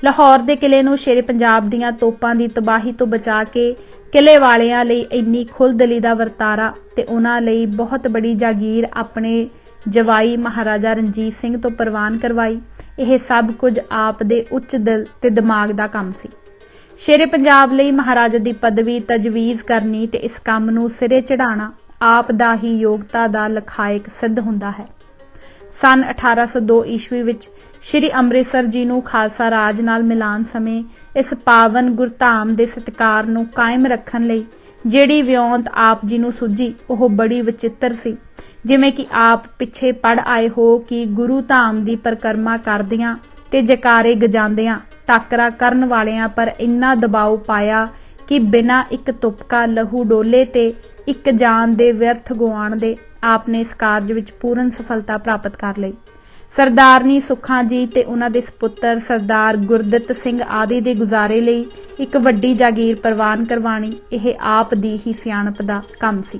ਲਾਹੌਰ ਦੇ ਕਿਲੇ ਨੂੰ ਸ਼ੇਰੇ ਪੰਜਾਬ ਦੀਆਂ ਤੋਪਾਂ ਦੀ ਤਬਾਹੀ ਤੋਂ ਬਚਾ ਕੇ ਕਿਲੇ ਵਾਲਿਆਂ ਲਈ ਇੰਨੀ ਖੁੱਲ੍ਹਦਿਲੀ ਦਾ ਵਰਤਾਰਾ ਤੇ ਉਹਨਾਂ ਲਈ ਬਹੁਤ ਬੜੀ ਜਾਗੀਰ ਆਪਣੇ ਜਵਾਈ ਮਹਾਰਾਜਾ ਰਣਜੀਤ ਸਿੰਘ ਤੋਂ ਪ੍ਰਵਾਨ ਕਰਵਾਈ। ਇਹ ਸਭ ਕੁਝ ਆਪ ਦੇ ਉੱਚ ਦਿਲ ਤੇ ਦਿਮਾਗ ਦਾ ਕੰਮ ਸੀ। ਸ਼ੇਰੇ ਪੰਜਾਬ ਲਈ ਮਹਾਰਾਜਾ ਦੀ ਪਦਵੀ ਤਜਵੀਜ਼ ਕਰਨੀ ਤੇ ਇਸ ਕੰਮ ਨੂੰ ਸਿਰੇ ਚੜਾਉਣਾ ਆਪ ਦਾ ਹੀ ਯੋਗਤਾ ਦਾ ਲਖਾਇਕ ਸਿੱਧ ਹੁੰਦਾ ਹੈ। ਸਨ 1802 ਈਸਵੀ ਵਿੱਚ ਸ਼੍ਰੀ ਅੰਮ੍ਰਿਤਸਰ ਜੀ ਨੂੰ ਖਾਲਸਾ ਰਾਜ ਨਾਲ ਮਿਲਾਨ ਸਮੇਂ ਇਸ ਪਾਵਨ ਗੁਰਧਾਮ ਦੇ ਸਤਿਕਾਰ ਨੂੰ ਕਾਇਮ ਰੱਖਣ ਲਈ ਜਿਹੜੀ ਵਿਉਂਤ ਆਪ ਜੀ ਨੂੰ ਸੁੱਝੀ ਉਹ ਬੜੀ ਵਿਚਿੱਤਰ ਸੀ। ਜਿਵੇਂ ਕਿ ਆਪ ਪਿੱਛੇ ਪੜ ਆਏ ਹੋ ਕਿ ਗੁਰੂ ਧਾਮ ਦੀ ਪਰਿਕਰਮਾ ਕਰਦਿਆਂ ਤੇ ਜਕਾਰੇ ਗਜਾਉਂਦਿਆਂ ਟਾਕਰਾ ਕਰਨ ਵਾਲਿਆਂ ਪਰ ਇੰਨਾ ਦਬਾਅ ਪਾਇਆ ਕਿ ਬਿਨਾਂ ਇੱਕ ਤੁਪਕਾ ਲਹੂ ਡੋਲੇ ਤੇ ਇੱਕ ਜਾਨ ਦੇ ਵਿਅਰਥ ਗੁਆਉਣ ਦੇ ਆਪ ਨੇ ਇਸ ਕਾਰਜ ਵਿੱਚ ਪੂਰਨ ਸਫਲਤਾ ਪ੍ਰਾਪਤ ਕਰ ਲਈ। ਸਰਦਾਰਨੀ ਸੁੱਖਾ ਜੀ ਤੇ ਉਹਨਾਂ ਦੇ ਸੁਪੁੱਤਰ ਸਰਦਾਰ ਗੁਰਦਿੱਤ ਸਿੰਘ ਆਦਿ ਦੇ ਗੁਜ਼ਾਰੇ ਲਈ ਇੱਕ ਵੱਡੀ ਜਾਗੀਰ ਪ੍ਰਵਾਨ ਕਰਵਾਣੀ ਇਹ ਆਪ ਦੀ ਹੀ ਸਿਆਣਪ ਦਾ ਕੰਮ ਸੀ।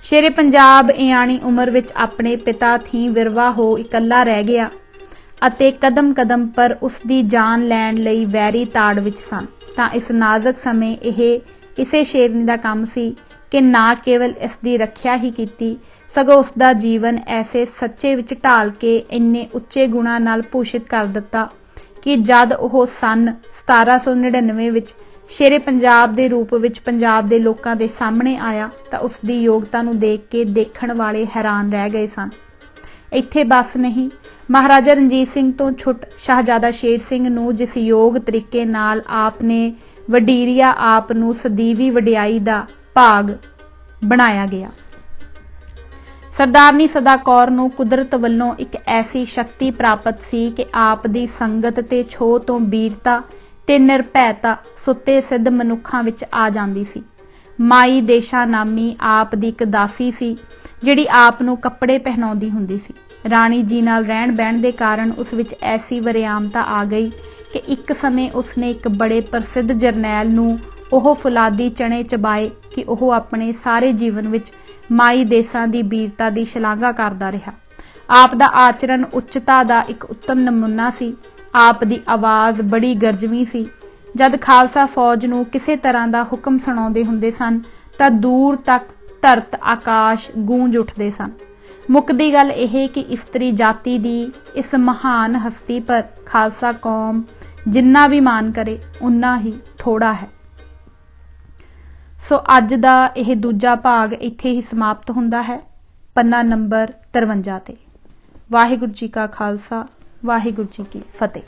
ਸ਼ੇਰੇ ਪੰਜਾਬ ਇਆਣੀ ਉਮਰ ਵਿੱਚ ਆਪਣੇ ਪਿਤਾ ਥੀਂ ਵਿਰਵਾ ਹੋ ਇਕੱਲਾ ਰਹਿ ਗਿਆ ਅਤੇ ਕਦਮ ਕਦਮ ਪਰ ਉਸ ਦੀ ਜਾਨ ਲੈਣ ਲਈ ਵੈਰੀ ਤਾੜ ਵਿੱਚ ਸਨ। ਤਾਂ ਇਸ ਨਾਜ਼ੁਕ ਸਮੇਂ ਇਹ ਇਸੇ ਸ਼ੇਰਨੀ ਦਾ ਕੰਮ ਸੀ ਕਿ ਨਾ ਕੇਵਲ ਇਸ ਦੀ ਰੱਖਿਆ ਹੀ ਕੀਤੀ ਸਗੋਂ ਉਸ ਦਾ ਜੀਵਨ ਐਸੇ ਸੱਚੇ ਵਿੱਚ ਢਾਲ ਕੇ ਇੰਨੇ ਉੱਚੇ ਗੁਣਾਂ ਨਾਲ ਭੂਸ਼ਿਤ ਕਰ ਦਿੱਤਾ ਕਿ ਜਦ ਉਹ ਸਨ 1799 ਵਿੱਚ ਸ਼ੇਰੇ ਪੰਜਾਬ ਦੇ ਰੂਪ ਵਿੱਚ ਪੰਜਾਬ ਦੇ ਲੋਕਾਂ ਦੇ ਸਾਹਮਣੇ ਆਇਆ ਤਾਂ ਉਸ ਦੀ ਯੋਗਤਾ ਨੂੰ ਦੇਖ ਕੇ ਦੇਖਣ ਵਾਲੇ ਹੈਰਾਨ ਰਹਿ ਗਏ ਸਨ। ਇੱਥੇ ਬਸ ਨਹੀਂ, ਮਹਾਰਾਜਾ ਰਣਜੀਤ ਸਿੰਘ ਤੋਂ ਛੁੱਟ ਸ਼ਾਹਜ਼ਾਦਾ ਸ਼ੇਰ ਸਿੰਘ ਨੂੰ ਜਿਸ ਯੋਗ ਤਰੀਕੇ ਨਾਲ ਆਪ ਨੇ ਵਡੀਰੀਆ ਆਪ ਨੂੰ ਸਦੀਵੀ ਵਡਿਆਈ ਦਾ ਭਾਗ ਬਣਾਇਆ ਗਿਆ। ਸਰਦਾਰਨੀ ਸਦਾ ਕੌਰ ਨੂੰ ਕੁਦਰਤ ਵੱਲੋਂ ਇੱਕ ਐਸੀ ਸ਼ਕਤੀ ਪ੍ਰਾਪਤ ਸੀ ਕਿ ਆਪ ਦੀ ਸੰਗਤ ਤੇ ਛੋਹ ਤੋਂ ਵੀਰਤਾ ਤੇ ਨਿਰਭੈਤਾ ਸੁੱਤੇ ਸਿੱਧ ਮਨੁੱਖਾਂ ਵਿੱਚ ਆ ਜਾਂਦੀ ਸੀ। ਮਾਈ ਦੇਸ਼ਾ ਨਾਮੀ ਆਪ ਦੀ ਇੱਕ ਦਾਸੀ ਸੀ ਜਿਹੜੀ ਆਪ ਨੂੰ ਕੱਪੜੇ ਪਹਿਨਾਉਂਦੀ ਹੁੰਦੀ ਸੀ। ਰਾਣੀ ਜੀ ਨਾਲ ਰਹਿਣ ਬਹਿਣ ਦੇ ਕਾਰਨ ਉਸ ਵਿੱਚ ਐਸੀ ਵਰਿਆਮਤਾ ਆ ਗਈ ਕਿ ਇੱਕ ਸਮੇਂ ਉਸਨੇ ਇੱਕ ਬੜੇ ਪ੍ਰਸਿੱਧ ਜਰਨੈਲ ਨੂੰ ਉਹ ਫੁਲਾਦੀ ਚਣੇ ਚਬਾਏ ਕਿ ਉਹ ਆਪਣੇ ਸਾਰੇ ਜੀਵਨ ਵਿੱਚ ਮਾਈ ਦੇਸਾਂ ਦੀ ਵੀਰਤਾ ਦੀ ਸ਼ਲਾਘਾ ਕਰਦਾ ਰਿਹਾ। ਆਪ ਦਾ ਆਚਰਣ ਉੱਚਤਾ ਦਾ ਇੱਕ ਉੱਤਮ ਨਮੂਨਾ ਸੀ। ਆਪ ਦੀ ਆਵਾਜ਼ ਬੜੀ ਗਰਜਵੀਂ ਸੀ। ਜਦ ਖਾਲਸਾ ਫੌਜ ਨੂੰ ਕਿਸੇ ਤਰ੍ਹਾਂ ਦਾ ਹੁਕਮ ਸੁਣਾਉਂਦੇ ਹੁੰਦੇ ਸਨ ਤਾਂ ਦੂਰ ਤੱਕ ਧਰਤ ਆਕਾਸ਼ ਗੂੰਜ ਉੱਠਦੇ ਸਨ। ਮੁੱਕਦੀ ਗੱਲ ਇਹ ਕਿ ਇਸਤਰੀ ਜਾਤੀ ਦੀ ਇਸ ਮਹਾਨ ਹਸਤੀ ਪਰ ਖਾਲਸਾ ਕੌਮ ਜਿੰਨਾ ਵੀ ਮਾਣ ਕਰੇ ਉਨਾ ਹੀ ਥੋੜਾ ਹੈ। ਸੋ ਅੱਜ ਦਾ ਇਹ ਦੂਜਾ ਭਾਗ ਇੱਥੇ ਹੀ ਸਮਾਪਤ ਹੁੰਦਾ ਹੈ। ਪੰਨਾ ਨੰਬਰ 53 ਤੇ। ਵਾਹਿਗੁਰੂ ਜੀ ਕਾ ਖਾਲਸਾ, ਵਾਹਿਗੁਰੂ ਜੀ ਕੀ ਫਤਿਹ।